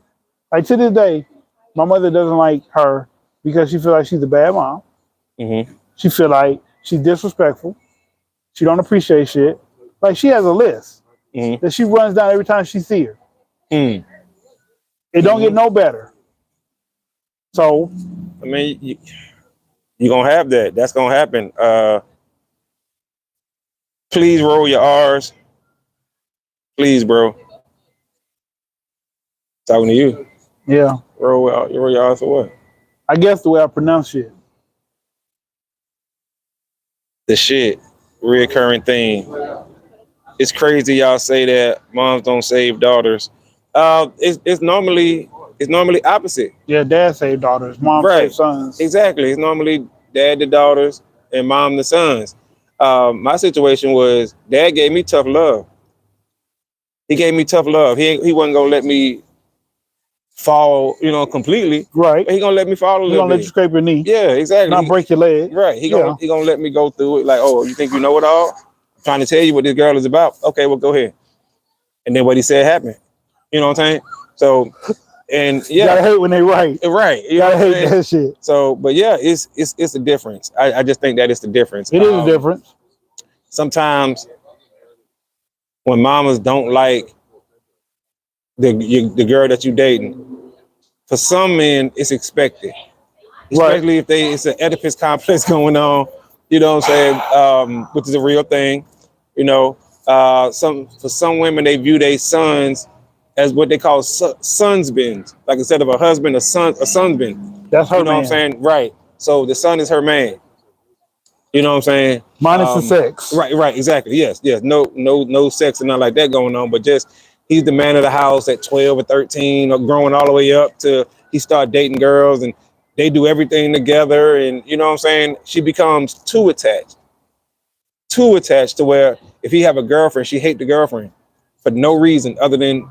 B: Like, to this day, my mother doesn't like her because she feels like she's a bad mom. She feel like she's disrespectful. She don't appreciate shit. Like, she has a list that she runs down every time she see her. It don't get no better. So,
A: I mean, you're going to have that. That's going to happen. Please roll your R's. Please, bro. Talking to you.
B: Yeah.
A: Roll your R's for what?
B: I guess the way I pronounce shit.
A: The shit. Reoccurring theme. It's crazy y'all say that moms don't save daughters. It's normally it's normally opposite.
B: Yeah, dad saved daughters, mom
A: Right.
B: saved sons.
A: Exactly. It's normally dad the daughters and mom the sons. My situation was dad gave me tough love. He gave me tough love. He wasn't gonna let me fall, completely.
B: Right.
A: But he gonna let me fall a
B: He's
A: little
B: gonna let you
A: bit.
B: scrape your knee,
A: Yeah, exactly.
B: not break your leg.
A: Right. He
B: Yeah.
A: gonna let me go through it. Like, oh, you think you know it all? I'm trying to tell you what this girl is about. Okay, well, go ahead. And then what he said happened. You know what I'm saying? So, and
B: You gotta hate when they right.
A: right.
B: You gotta hate that shit.
A: So, but yeah, it's a difference. I just think that it's the difference.
B: It is a difference.
A: Sometimes when mamas don't like the girl that you dating, for some men it's expected, especially if it's an Oedipus complex going on. You know what I'm saying? Which is a real thing. For some women they view their sons as what they call sons bins. Like instead of a husband, a son's bin.
B: That's her
A: You know
B: man.
A: what I'm saying? Right. So the son is her man. You know what I'm saying?
B: Minus the sex.
A: Right, exactly. Yes. No sex and nothing like that going on, but just he's the man of the house at 12 or 13 or growing all the way up to he start dating girls and they do everything together, and you know what I'm saying? She becomes too attached to where if he have a girlfriend, she hate the girlfriend for no reason other than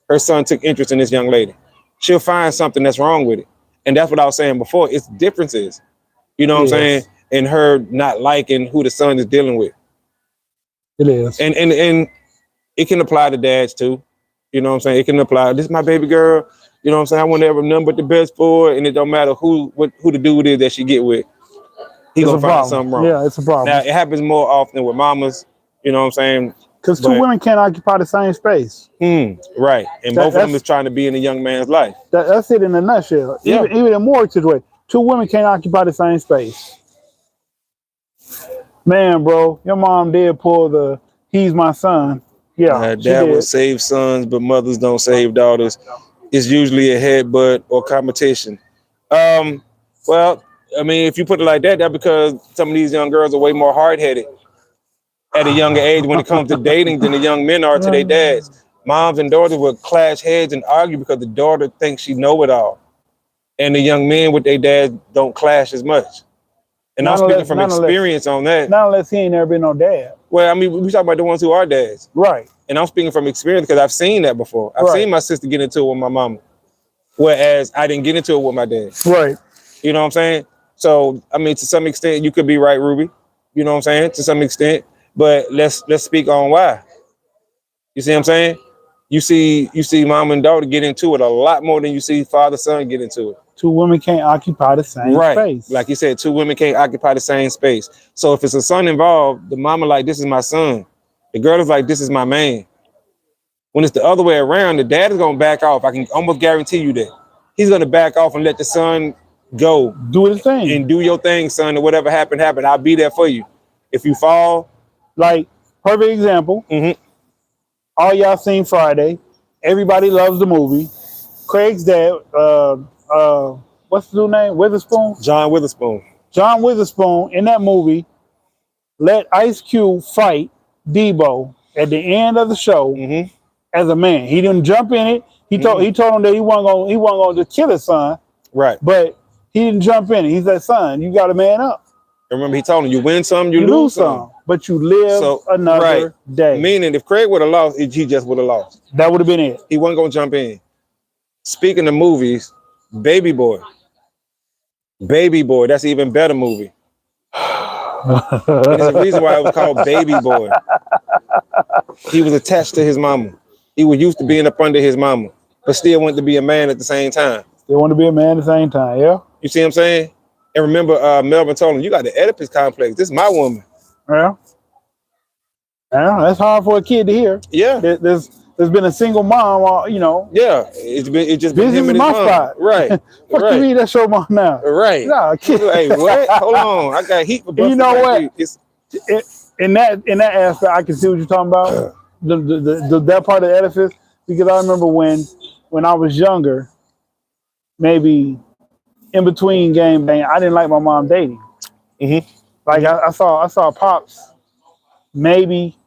A: her son took interest in this young lady. She'll find something that's wrong with it. And that's what I was saying before. It's differences. You know what I'm saying? And her not liking who the son is dealing with.
B: It is.
A: And it can apply to dads too. You know what I'm saying? It can apply. This is my baby girl. You know what I'm saying? I want to have nothing but the best for her. And it don't matter who the dude is that she get with. He gonna find something wrong.
B: Yeah, it's a problem.
A: Now it happens more often with mamas. You know what I'm saying?
B: Because two women can't occupy the same space.
A: Right. And both of them is trying to be in a young man's life.
B: That's it in a nutshell.
A: Yeah.
B: Even in more situation, two women can't occupy the same space. Man, bro, your mom did pull the "he's my son." Yeah,
A: dad will save sons, but mothers don't save daughters. It's usually a headbutt or competition. Well, I mean, if you put it like that, that's because some of these young girls are way more hard-headed at a younger age when it comes to dating than the young men are to their dads. Moms and daughters will clash heads and argue because the daughter thinks she know it all. And the young men with their dads don't clash as much. And I'm speaking from experience on that.
B: Not unless he ain't never been no dad.
A: Well, I mean, we talk about the ones who are dads.
B: Right.
A: And I'm speaking from experience because I've seen that before. I've seen my sister get into it with my mama, whereas I didn't get into it with my dad.
B: Right.
A: You know what I'm saying? So, I mean, to some extent, you could be right, Ruby. You know what I'm saying? To some extent. But let's speak on why. You see what I'm saying? You see mom and daughter get into it a lot more than you see father son get into it.
B: Two women can't occupy the same space.
A: Like you said, two women can't occupy the same space. So if it's a son involved, the mama like, this is my son. The girl is like, this is my man. When it's the other way around, the dad is gonna back off. I can almost guarantee you that. He's gonna back off and let the son go.
B: Do his thing.
A: And do your thing, son, or whatever happened. I'll be there for you. If you fall.
B: Like, perfect example. All y'all seen Friday. Everybody loves the movie. Craig's dad, what's the dude's name? Witherspoon?
A: John Witherspoon.
B: John Witherspoon in that movie let Ice Cube fight Debo at the end of the show as a man. He didn't jump in it. He told him that he wasn't gonna just kill his son.
A: Right.
B: But he didn't jump in it. He said, son, you gotta man up.
A: Remember, he told him, you win some, you lose some.
B: But you live another day.
A: Meaning, if Craig would have lost, he just would have lost.
B: That would have been it.
A: He wasn't going to jump in. Speaking of movies, Baby Boy. Baby Boy, that's an even better movie. There's a reason why it was called Baby Boy. He was attached to his mama. He was used to being up under his mama, but still wanted to be a man at the same time.
B: Still want to be a man at the same time, yeah?
A: You see what I'm saying? And remember, Melvin told him, you got the Oedipus complex. This is my woman.
B: Yeah. Yeah, that's hard for a kid to hear.
A: Yeah.
B: There's been a single mom, you know.
A: Yeah. It's just been him and his mom.
B: Spot.
A: Right.
B: Fuck you mean that show mom now?
A: Right.
B: Nah, kid.
A: Hey, what? Hold on. I got heat for busting.
B: You know what? In that aspect, I can see what you're talking about. That part of the edifice. Because I remember when I was younger, maybe in between game bang, I didn't like my mom dating. Like I saw Pops maybe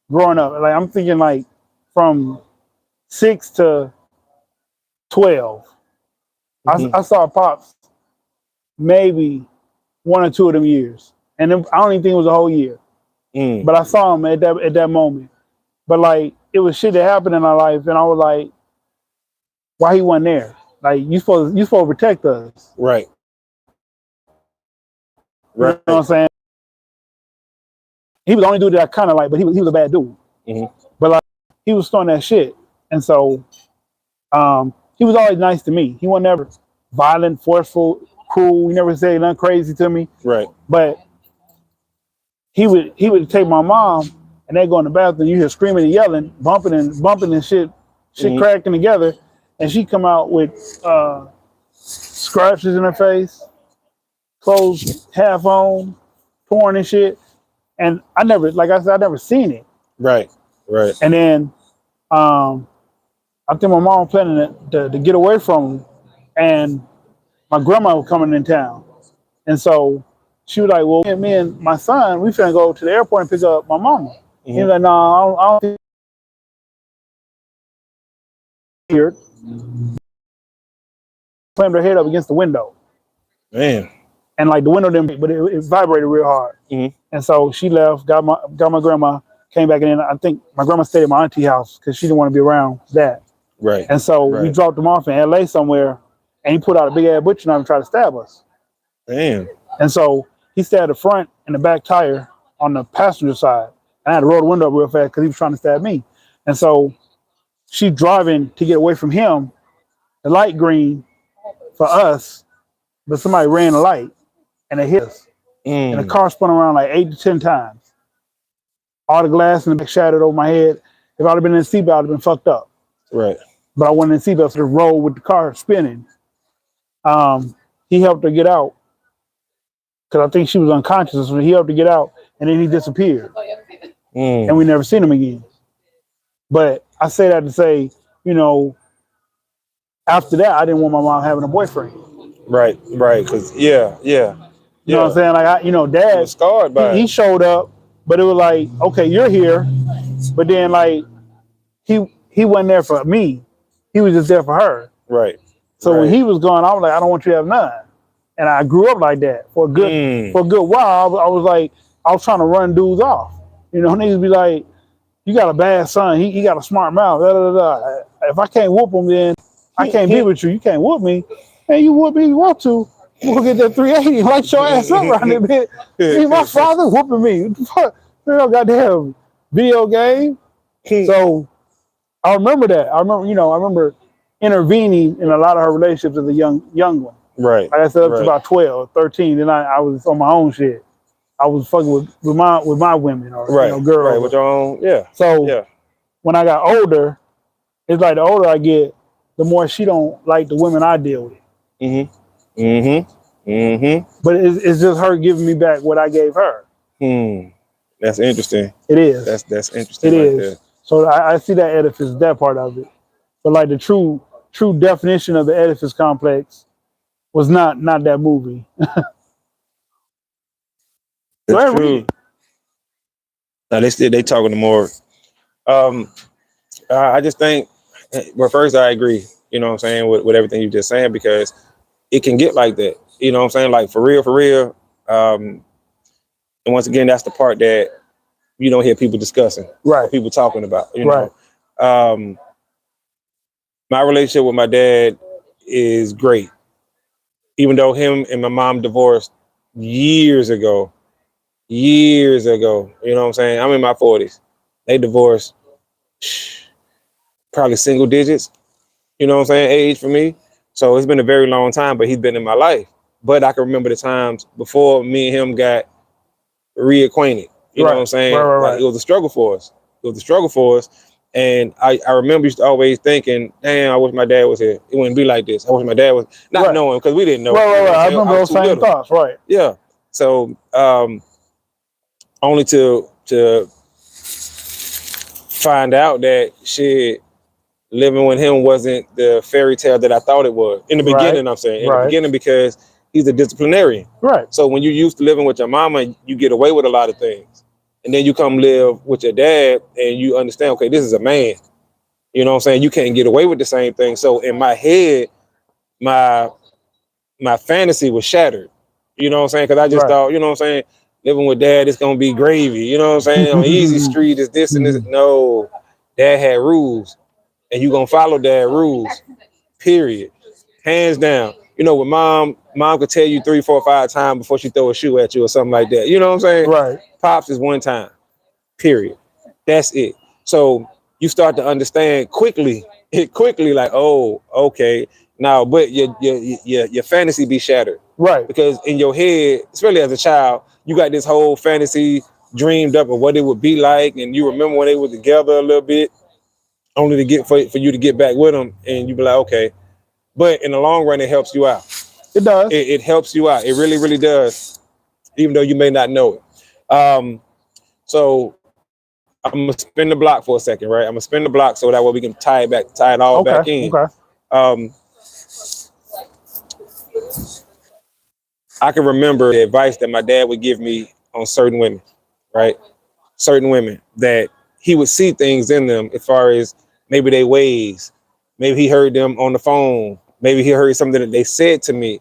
B: growing up. Like I'm thinking like from 6 to 12.
A: Mhm.
B: I saw Pops maybe 1 or 2 of them years. And I don't even think it was a whole year.
A: Mm.
B: But I saw him at that moment. But like it was shit that happened in our life, and I was like, why he wasn't there? Like you supposed to protect us.
A: Right.
B: You know
A: Right.
B: what I'm saying? He was the only dude that I kind of like, but he was a bad dude.
A: Mhm.
B: But like he was starting that shit, and so he was always nice to me. He wasn't never violent, forceful, cruel. He never said nothing crazy to me.
A: Right.
B: But he would take my mom, and they go in the bathroom. You hear screaming and yelling, bumping and shit
A: Mhm.
B: cracking together, and she come out with scratches in her face, clothes half on, torn and shit. And I never, like I said, I never seen it.
A: Right. Right.
B: And then I think my mom was planning to get away from him, and my grandma was coming in town, and so she was like, "Well, me and my son, we finna go to the airport and pick up my mama." He was like, "No, I don't think here." Slammed her head up against the window,
A: Man.
B: and like the window didn't, but it vibrated real hard.
A: Mhm.
B: And so she left, got my grandma, came back, and then I think my grandma stayed at my auntie house because she didn't want to be around that.
A: Right.
B: And so we
A: Right.
B: dropped him off in LA somewhere, and he pulled out a big ass butcher knife and tried to stab us.
A: Damn.
B: And so he stabbed the front and the back tire on the passenger side. And I had to roll the window up real fast because he was trying to stab me. And so she driving to get away from him, the light green for us, but somebody ran the light and it hit us. And the car spun around like 8 to 10 times. All the glass in the back shattered over my head. If I'd have been in the seatbelt, I'd have been fucked up.
A: Right.
B: But I wasn't in the seatbelt, so the roll with the car spinning. He helped her get out because I think she was unconscious. So he helped her get out, and then he disappeared, and we never seen him again. But I say that to say, you know, after that, I didn't want my mom having a boyfriend.
A: Right. Right. Because yeah.
B: You know what I'm saying? Like,
A: I
B: Dad,
A: was scarred by
B: he
A: it.
B: showed up, but it was like, okay, you're here, but then like he wasn't there for me. He was just there for her.
A: Right.
B: So when he was gone, I was like, I don't want you to have none. And I grew up like that for a good while. I was like, I was trying to run dudes off. You know, niggas be like, you got a bad son. He got a smart mouth. Da, da, da, da. If I can't whoop him, then I can't be with you. You can't whoop me. Man, you whoop me if you want to. We'll get that 380, light your ass up around there, bit. See, my father whooping me. What the fuck? Goddamn video game. So I remember that. I remember intervening in a lot of her relationships as a young one.
A: Right.
B: Like I said, up to about 12, 13. Then I was on my own shit. I was fucking with my women or girls.
A: Right. With your own, yeah.
B: So when I got older, it's like the older I get, the more she don't like the women I deal with. But it's just her giving me back what I gave her.
A: That's interesting.
B: It is.
A: That's interesting.
B: It
A: right
B: is.
A: There.
B: So I see that edifice, that part of it. But like the true definition of the edifice complex was not that movie.
A: That's true. Now they talking to more. I just think, well, first I agree. You know what I'm saying with everything you just saying, because it can get like that. You know what I'm saying, like for real. And once again, that's the part that you don't hear people discussing,
B: right?
A: People talking about. You know, my relationship with my dad is great, even though him and my mom divorced years ago. You know what I'm saying? I'm in my 40s. They divorced probably single digits, you know what I'm saying, age for me. So it's been a very long time, but he's been in my life. But I can remember the times before me and him got reacquainted. You know what I'm saying?
B: Right.
A: Like, it was a struggle for us. And I remember used to always thinking, damn, I wish my dad was here. It wouldn't be like this. I wish my dad was, not knowing, because we didn't know.
B: Right. I remember those same thoughts, right.
A: Yeah. So only to find out that shit, living with him wasn't the fairy tale that I thought it was. In the beginning, I'm saying. In the beginning, because he's a disciplinarian. Right. So when you're used to living with your mama, you get away with a lot of things. And then you come live with your dad and you understand, okay, this is a man. You know what I'm saying? You can't get away with the same thing. So in my head, my fantasy was shattered. You know what I'm saying? Because I just
B: Right.
A: thought, you know what I'm saying, living with dad, it's gonna be gravy. You know what I'm saying? On easy street is this and this. No, dad had rules, and you gonna follow dad rules. Period. Hands down. You know, with mom could tell you 3, 4, 5 times before she throw a shoe at you or something like that. You know what I'm saying?
B: Right.
A: Pops is one time. Period. That's it. So you start to understand quickly, like, oh, okay. Now, but your fantasy be shattered.
B: Right.
A: Because in your head, especially as a child, you got this whole fantasy dreamed up of what it would be like, and you remember when they were together a little bit, only to get for you to get back with them, and you be like, okay. But in the long run, it helps you out.
B: It does.
A: It helps you out. It really, really does, even though you may not know it. So I'm gonna spin the block for a second, right? I'm gonna spin the block so that way we can tie it all back in.
B: Okay.
A: I can remember the advice that my dad would give me on certain women, right? Certain women that he would see things in them as far as maybe their ways, maybe he heard them on the phone, maybe he heard something that they said to me,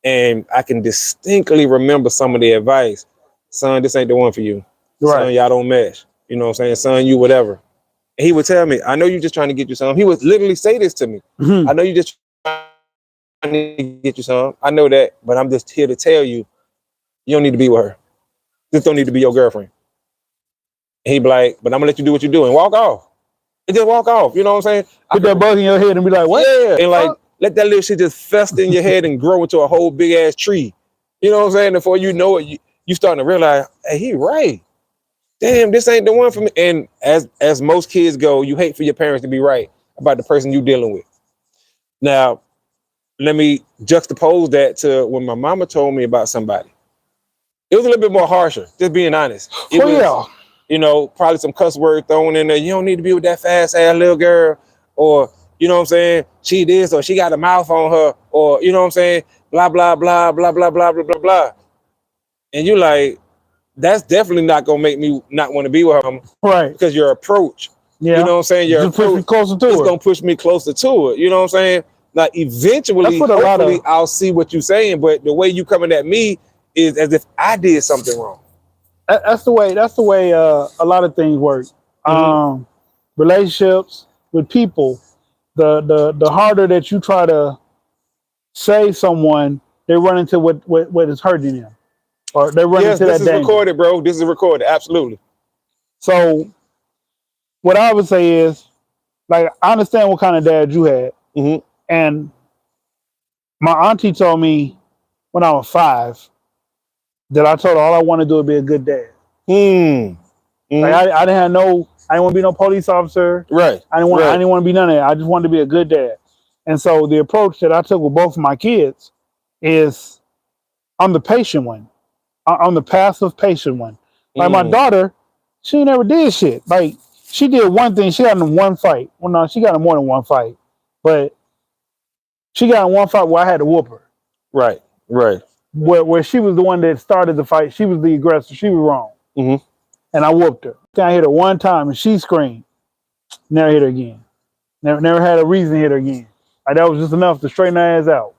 A: and I can distinctly remember some of the advice. Son, this ain't the one for you.
B: Right.
A: Son, y'all don't mesh. You know what I'm saying? Son, you whatever. And he would tell me, I know you just trying to get you some. He would literally say this to me. I know you just trying to get you some. I know that, but I'm just here to tell you, you don't need to be with her. This don't need to be your girlfriend. And he'd be like, but I'm gonna let you do what you do and walk off. And just walk off. You know what I'm saying?
B: Put that bug in your head and be like, what?
A: Yeah. And like, let that little shit just fester in your head and grow into a whole big ass tree. You know what I'm saying? Before you know it, you starting to realize, hey, he right. Damn, this ain't the one for me. And as most kids go, you hate for your parents to be right about the person you dealing with. Now, let me juxtapose that to when my mama told me about somebody. It was a little bit more harsher, just being honest. It was, you know, probably some cuss word thrown in there. You don't need to be with that fast ass little girl, or you know what I'm saying, she this or she got a mouth on her, or you know what I'm saying, blah blah blah blah blah blah blah blah blah. And you like, that's definitely not gonna make me not want to be with her,
B: right?
A: Because your approach, you know what I'm saying, your approach,
B: push me closer to
A: it's
B: it.
A: gonna push me closer to it. You know what I'm saying? Like eventually, hopefully, I'll see what you're saying, but the way you coming at me is as if I did something wrong.
B: That's the way. That's the way a lot of things work. Relationships with people, the harder that you try to save someone, they run into what is hurting them, or they run into that danger.
A: This is recorded, bro. This is recorded. Absolutely.
B: So, what I would say is, like, I understand what kind of dad you had, and my auntie told me when I was 5 that I told her all I want to do is be a good dad. Like I didn't have I didn't want to be no police officer.
A: Right.
B: I didn't want to be none of that. I just wanted to be a good dad. And so the approach that I took with both of my kids is I'm the patient one. I'm the passive patient one. Like my daughter, she never did shit. Like she did one thing. She got in one fight. Well, no, she got in more than one fight. But she got in one fight where I had to whoop her.
A: Right. Right.
B: Where she was the one that started the fight. She was the aggressor. She was wrong. And I whooped her. I hit her one time and she screamed. Never hit her again. Never had a reason to hit her again. Like, that was just enough to straighten her ass out.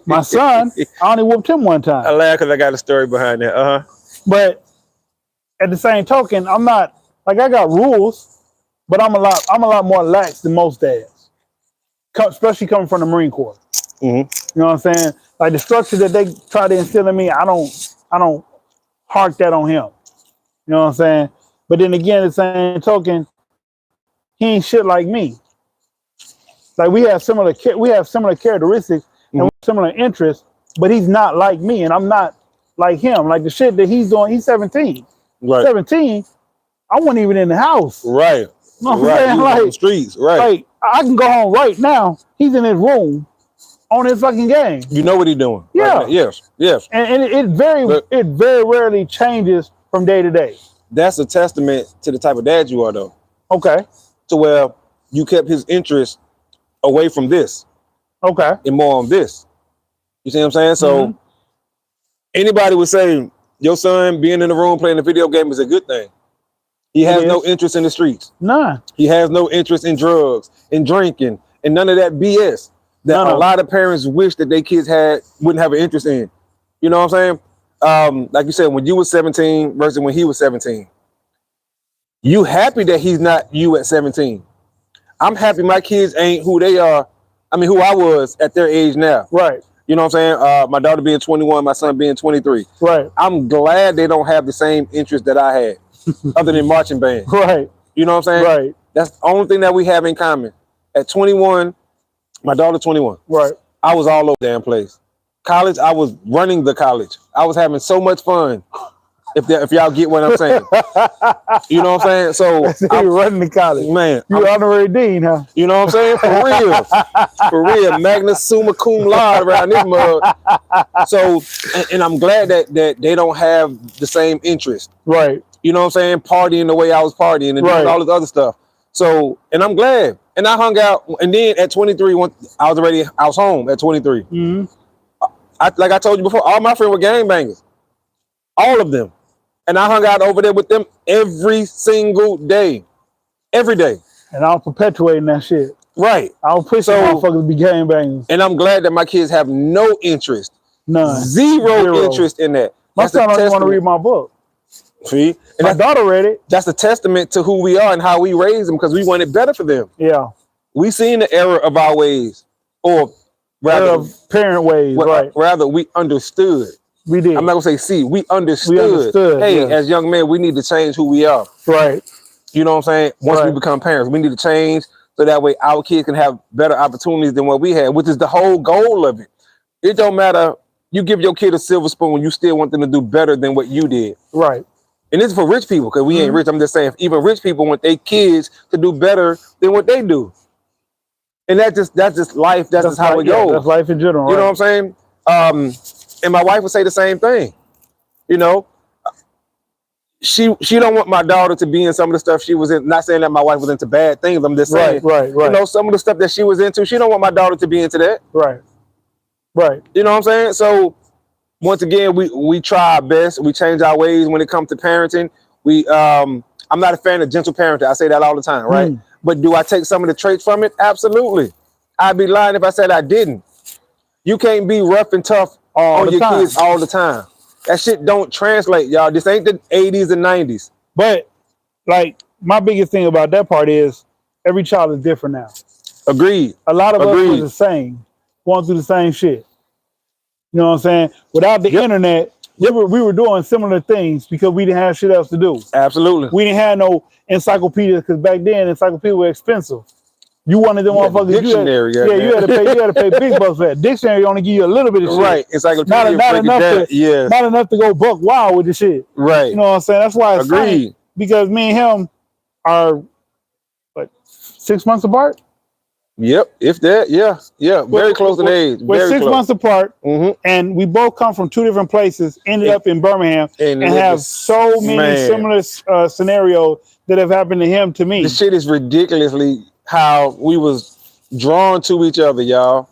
B: My son, I only whooped him one time.
A: I laugh because I got a story behind that.
B: But at the same token, I'm not like, I got rules, but I'm a lot more lax than most dads, especially coming from the Marine Corps. You know what I'm saying? Like the structure that they try to instill in me, I don't hark that on him. You know what I'm saying? But then again, the same token, he ain't shit like me. Like we have similar characteristics and similar interests, but he's not like me, and I'm not like him. Like the shit that he's doing, he's 17.
A: Right.
B: 17, I wasn't even in the house.
A: Right.
B: You know what I'm saying?
A: Like on the streets. Right.
B: Like I can go home right now. He's in his room on his fucking game.
A: You know what he's doing.
B: Yeah.
A: Right. Yes.
B: And it very rarely changes from day to day.
A: That's a testament to the type of dad you are, though.
B: Okay.
A: To where you kept his interest away from this.
B: Okay.
A: And more on this. You see what I'm saying? So anybody would say your son being in the room playing a video game is a good thing. He has no interest in the streets.
B: None.
A: He has no interest in drugs, in drinking, and none of that BS that a lot of parents wish that their kids wouldn't have an interest in. You know what I'm saying? Like you said, when you was 17 versus when he was 17. You happy that he's not you at 17. I'm happy my kids ain't who they are. I mean, who I was at their age now.
B: Right.
A: You know what I'm saying? My daughter being 21, my son being 23.
B: Right.
A: I'm glad they don't have the same interest that I had, other than marching band.
B: Right.
A: You know what I'm saying?
B: Right.
A: That's the only thing that we have in common. At 21, my daughter 21.
B: Right.
A: I was all over the damn place. College, I was running the college. I was having so much fun. If y'all get what I'm saying. You know what I'm saying? So
B: you're running the college.
A: Man.
B: You're honorary dean, huh?
A: You know what I'm saying? For real. For real. Magna summa cum laude around this mug. So, and I'm glad that they don't have the same interest.
B: Right.
A: You know what I'm saying? Partying the way I was partying and doing all this other stuff. So, and I'm glad. And I hung out. And then at 23, I was home at 23.
B: Mm-hmm.
A: Like I told you before, all my friends were gangbangers. All of them. And I hung out over there with them every single day. Every day. And
B: I was perpetuating that shit.
A: Right.
B: I was pushing motherfuckers to be gangbangers.
A: And I'm glad that my kids have no interest.
B: None.
A: Zero interest in that.
B: My son don't want to read my book.
A: See? And
B: my daughter read it.
A: That's a testament to who we are and how we raise them, because we want it better for them.
B: Yeah.
A: We seen the error of our ways. Or rather,
B: parent ways, right.
A: Rather, we understood.
B: We did.
A: I'm not gonna say see. We understood. Hey, as young men, we need to change who we are.
B: Right.
A: You know what I'm saying? Once we become parents, we need to change so that way our kids can have better opportunities than what we had, which is the whole goal of it. It don't matter. You give your kid a silver spoon, you still want them to do better than what you did.
B: Right.
A: And this is for rich people, because we ain't rich. I'm just saying, even rich people want their kids to do better than what they do. And that's just life. That's just how it goes.
B: That's life in general.
A: You know what I'm saying? And my wife would say the same thing. You know, she don't want my daughter to be in some of the stuff she was in. Not saying that my wife was into bad things. I'm just saying,
B: right.
A: You know, some of the stuff that she was into, she don't want my daughter to be into that.
B: Right. Right.
A: You know what I'm saying? So once again, we try our best. We change our ways when it comes to parenting. I'm not a fan of gentle parenting. I say that all the time, right? But do I take some of the traits from it? Absolutely. I'd be lying if I said I didn't. You can't be rough and tough on your kids all the time. That shit don't translate, y'all. This ain't the 80s and 90s.
B: But like my biggest thing about that part is every child is different now.
A: Agreed.
B: A lot of us were the same, going through the same shit. You know what I'm saying? Without the internet, we were doing similar things because we didn't have shit else to do.
A: Absolutely.
B: We didn't have no encyclopedia, because back then encyclopedias were expensive. You wanted them motherfuckers.
A: Dictionary,
B: you had to pay big bucks for that. Dictionary only give you a little bit of shit.
A: Right. Encyclopedia.
B: Not enough to go buck wild with the shit.
A: Right.
B: You know what I'm saying? That's why it's funny, because me and him are what, 6 months apart?
A: Yep, if that, yeah, very close in age.
B: We're 6 months apart, and we both come from two different places. Ended up in Birmingham, and have so many similar scenarios that have happened to him to me.
A: The shit is ridiculously how we was drawn to each other, y'all.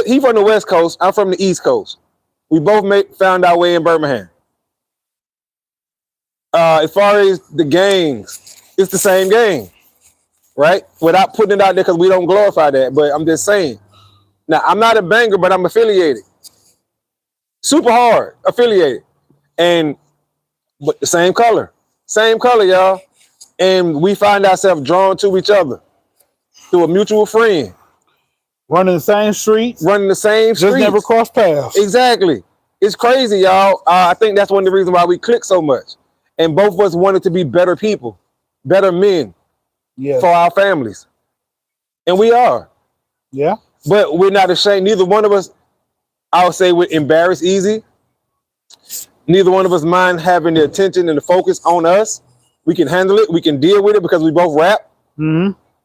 A: He from the West Coast, I'm from the East Coast. We both found our way in Birmingham. As far as the gangs, it's the same gang. Right? Without putting it out there, because we don't glorify that. But I'm just saying. Now, I'm not a banger, but I'm affiliated. Super hard affiliated. But the same color. Same color, y'all. And we find ourselves drawn to each other through a mutual friend.
B: Running the same streets.
A: Just
B: never cross paths.
A: Exactly. It's crazy, y'all. I think that's one of the reasons why we click so much. And both of us wanted to be better people. Better men. For our families. And we are.
B: Yeah.
A: But we're not ashamed. Neither one of us, I would say, we're embarrassed easy. Neither one of us mind having the attention and the focus on us. We can handle it. We can deal with it because we both rap.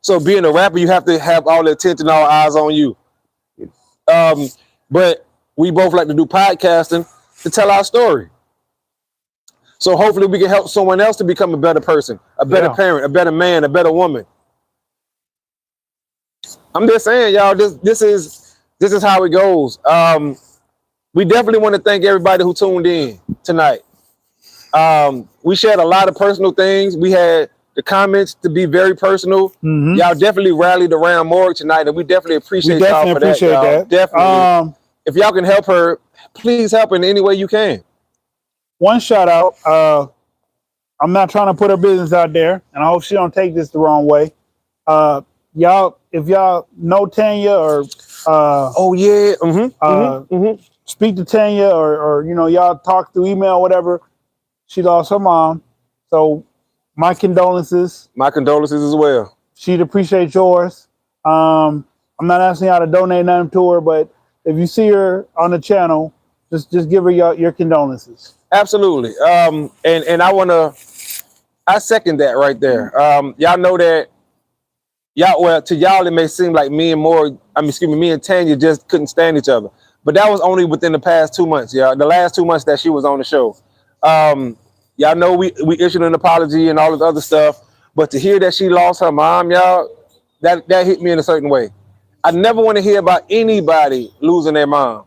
A: So being a rapper, you have to have all the attention, all eyes on you. But we both like to do podcasting to tell our story. So hopefully we can help someone else to become a better person, a better parent, a better man, a better woman. I'm just saying, y'all, this is how it goes. We definitely want to thank everybody who tuned in tonight. We shared a lot of personal things. We had the comments to be very personal.
B: Mhm.
A: Y'all definitely rallied around Morg tonight, and we definitely appreciate
B: We definitely
A: y'all for
B: appreciate
A: that. Y'all.
B: that.
A: Definitely. If y'all can help her, please help in any way you can.
B: One shout out. I'm not trying to put her business out there, and I hope she don't take this the wrong way. Y'all, if y'all know Tanya or
A: Oh yeah,
B: speak to Tanya or you know y'all talk through email or whatever, she lost her mom. So my condolences.
A: My condolences as well.
B: She'd appreciate yours. I'm not asking y'all to donate nothing to her, but if you see her on the channel, just give her your condolences.
A: Absolutely. And I second that right there. Y'all know that to y'all it may seem like me and Tanya just couldn't stand each other. But that was only within the past 2 months, y'all. The last 2 months that she was on the show. Y'all know we issued an apology and all this other stuff. But to hear that she lost her mom, y'all, that hit me in a certain way. I never want to hear about anybody losing their mom.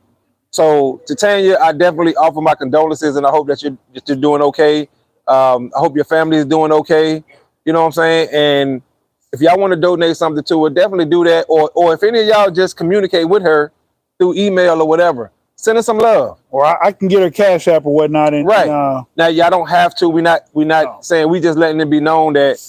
A: So to Tanya, I definitely offer my condolences, and I hope that you're doing okay. I hope your family is doing okay. You know what I'm saying? And if y'all want to donate something to her, definitely do that. Or if any of y'all just communicate with her through email or whatever, send her some love.
B: Or I can get her Cash App or whatnot. And,
A: right. Now y'all don't have to. We're not saying, we just letting it be known that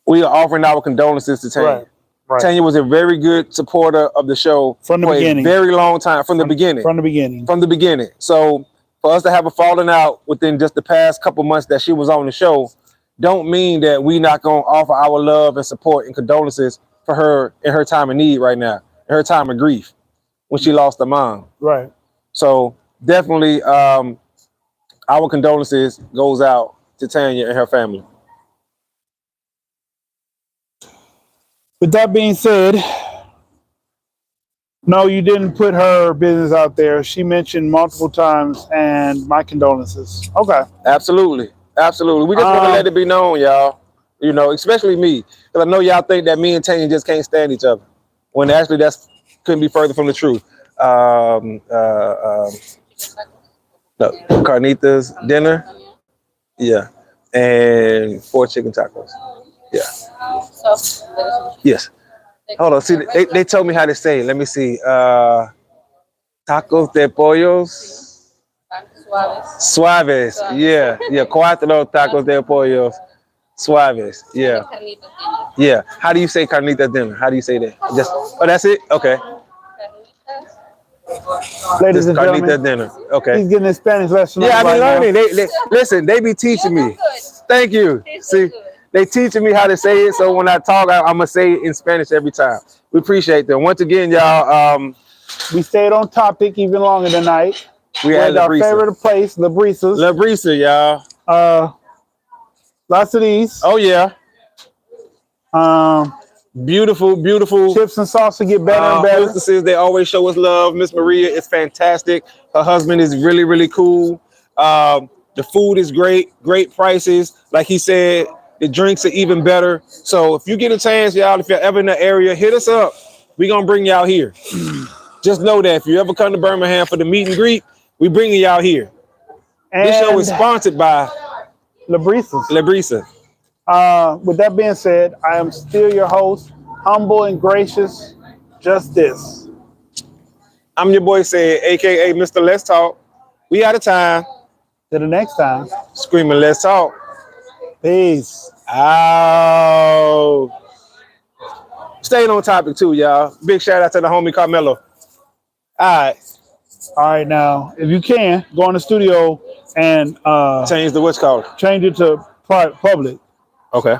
A: we are offering our condolences to Tanya.
B: Right. Right.
A: Tanya was a very good supporter of the show
B: from the beginning.
A: A very long time, from the beginning.
B: From the beginning.
A: From the beginning. So for us to have a falling out within just the past couple months that she was on the show, don't mean that we not gonna offer our love and support and condolences for her in her time of need right now, in her time of grief, when she lost her mom.
B: Right.
A: So definitely, our condolences goes out to Tanya and her family.
B: With that being said, no, you didn't put her business out there. She mentioned multiple times, and my condolences. Okay.
A: Absolutely. Absolutely. We just want to let it be known, y'all. You know, especially me. Because I know y'all think that me and Tanya just can't stand each other. When actually that's couldn't be further from the truth. Carnitas dinner. Yeah. And 4 chicken tacos. Yeah. Yes. Hold on. See, they told me how to say it. Let me see. Tacos de pollos. Suaves. Yeah. Yeah. 4 tacos de pollos. Suaves. Yeah. Yeah. How do you say carnita dinner? How do you say that? Just that's it? Okay.
B: Ladies and gentlemen,
A: carnita dinner. Okay.
B: He's getting his Spanish lesson.
A: Yeah, I've been learning. They listen, they be teaching me. Thank you. See, they teaching me how to say it. So when I talk, I'm gonna say it in Spanish every time. We appreciate them. Once again, y'all.
B: We stayed on topic even longer tonight.
A: We had
B: our favorite place, La Brisa's.
A: La Brisa, y'all.
B: Lots of these.
A: Oh yeah. Beautiful, beautiful.
B: Chips and salsa get better and better.
A: Hostesses, they always show us love. Miss Maria is fantastic. Her husband is really, really cool. The food is great, great prices. Like he said, the drinks are even better. So if you get a chance, y'all, if you're ever in the area, hit us up. We're gonna bring y'all here. Just know that if you ever come to Birmingham for the meet and greet, we bringing y'all here. And this show is sponsored by
B: La Brisa's.
A: La Brisa.
B: With that being said, I am still your host, humble and gracious, just this.
A: I'm your boy Said, aka Mr. Let's Talk. We out of time.
B: Till the next time.
A: Screaming Let's Talk.
B: Peace.
A: Out. Staying on topic too, y'all. Big shout out to the homie Carmelo. All
B: right, now, if you can, go in the studio and
A: change the what's called.
B: Change it to public.
A: Okay.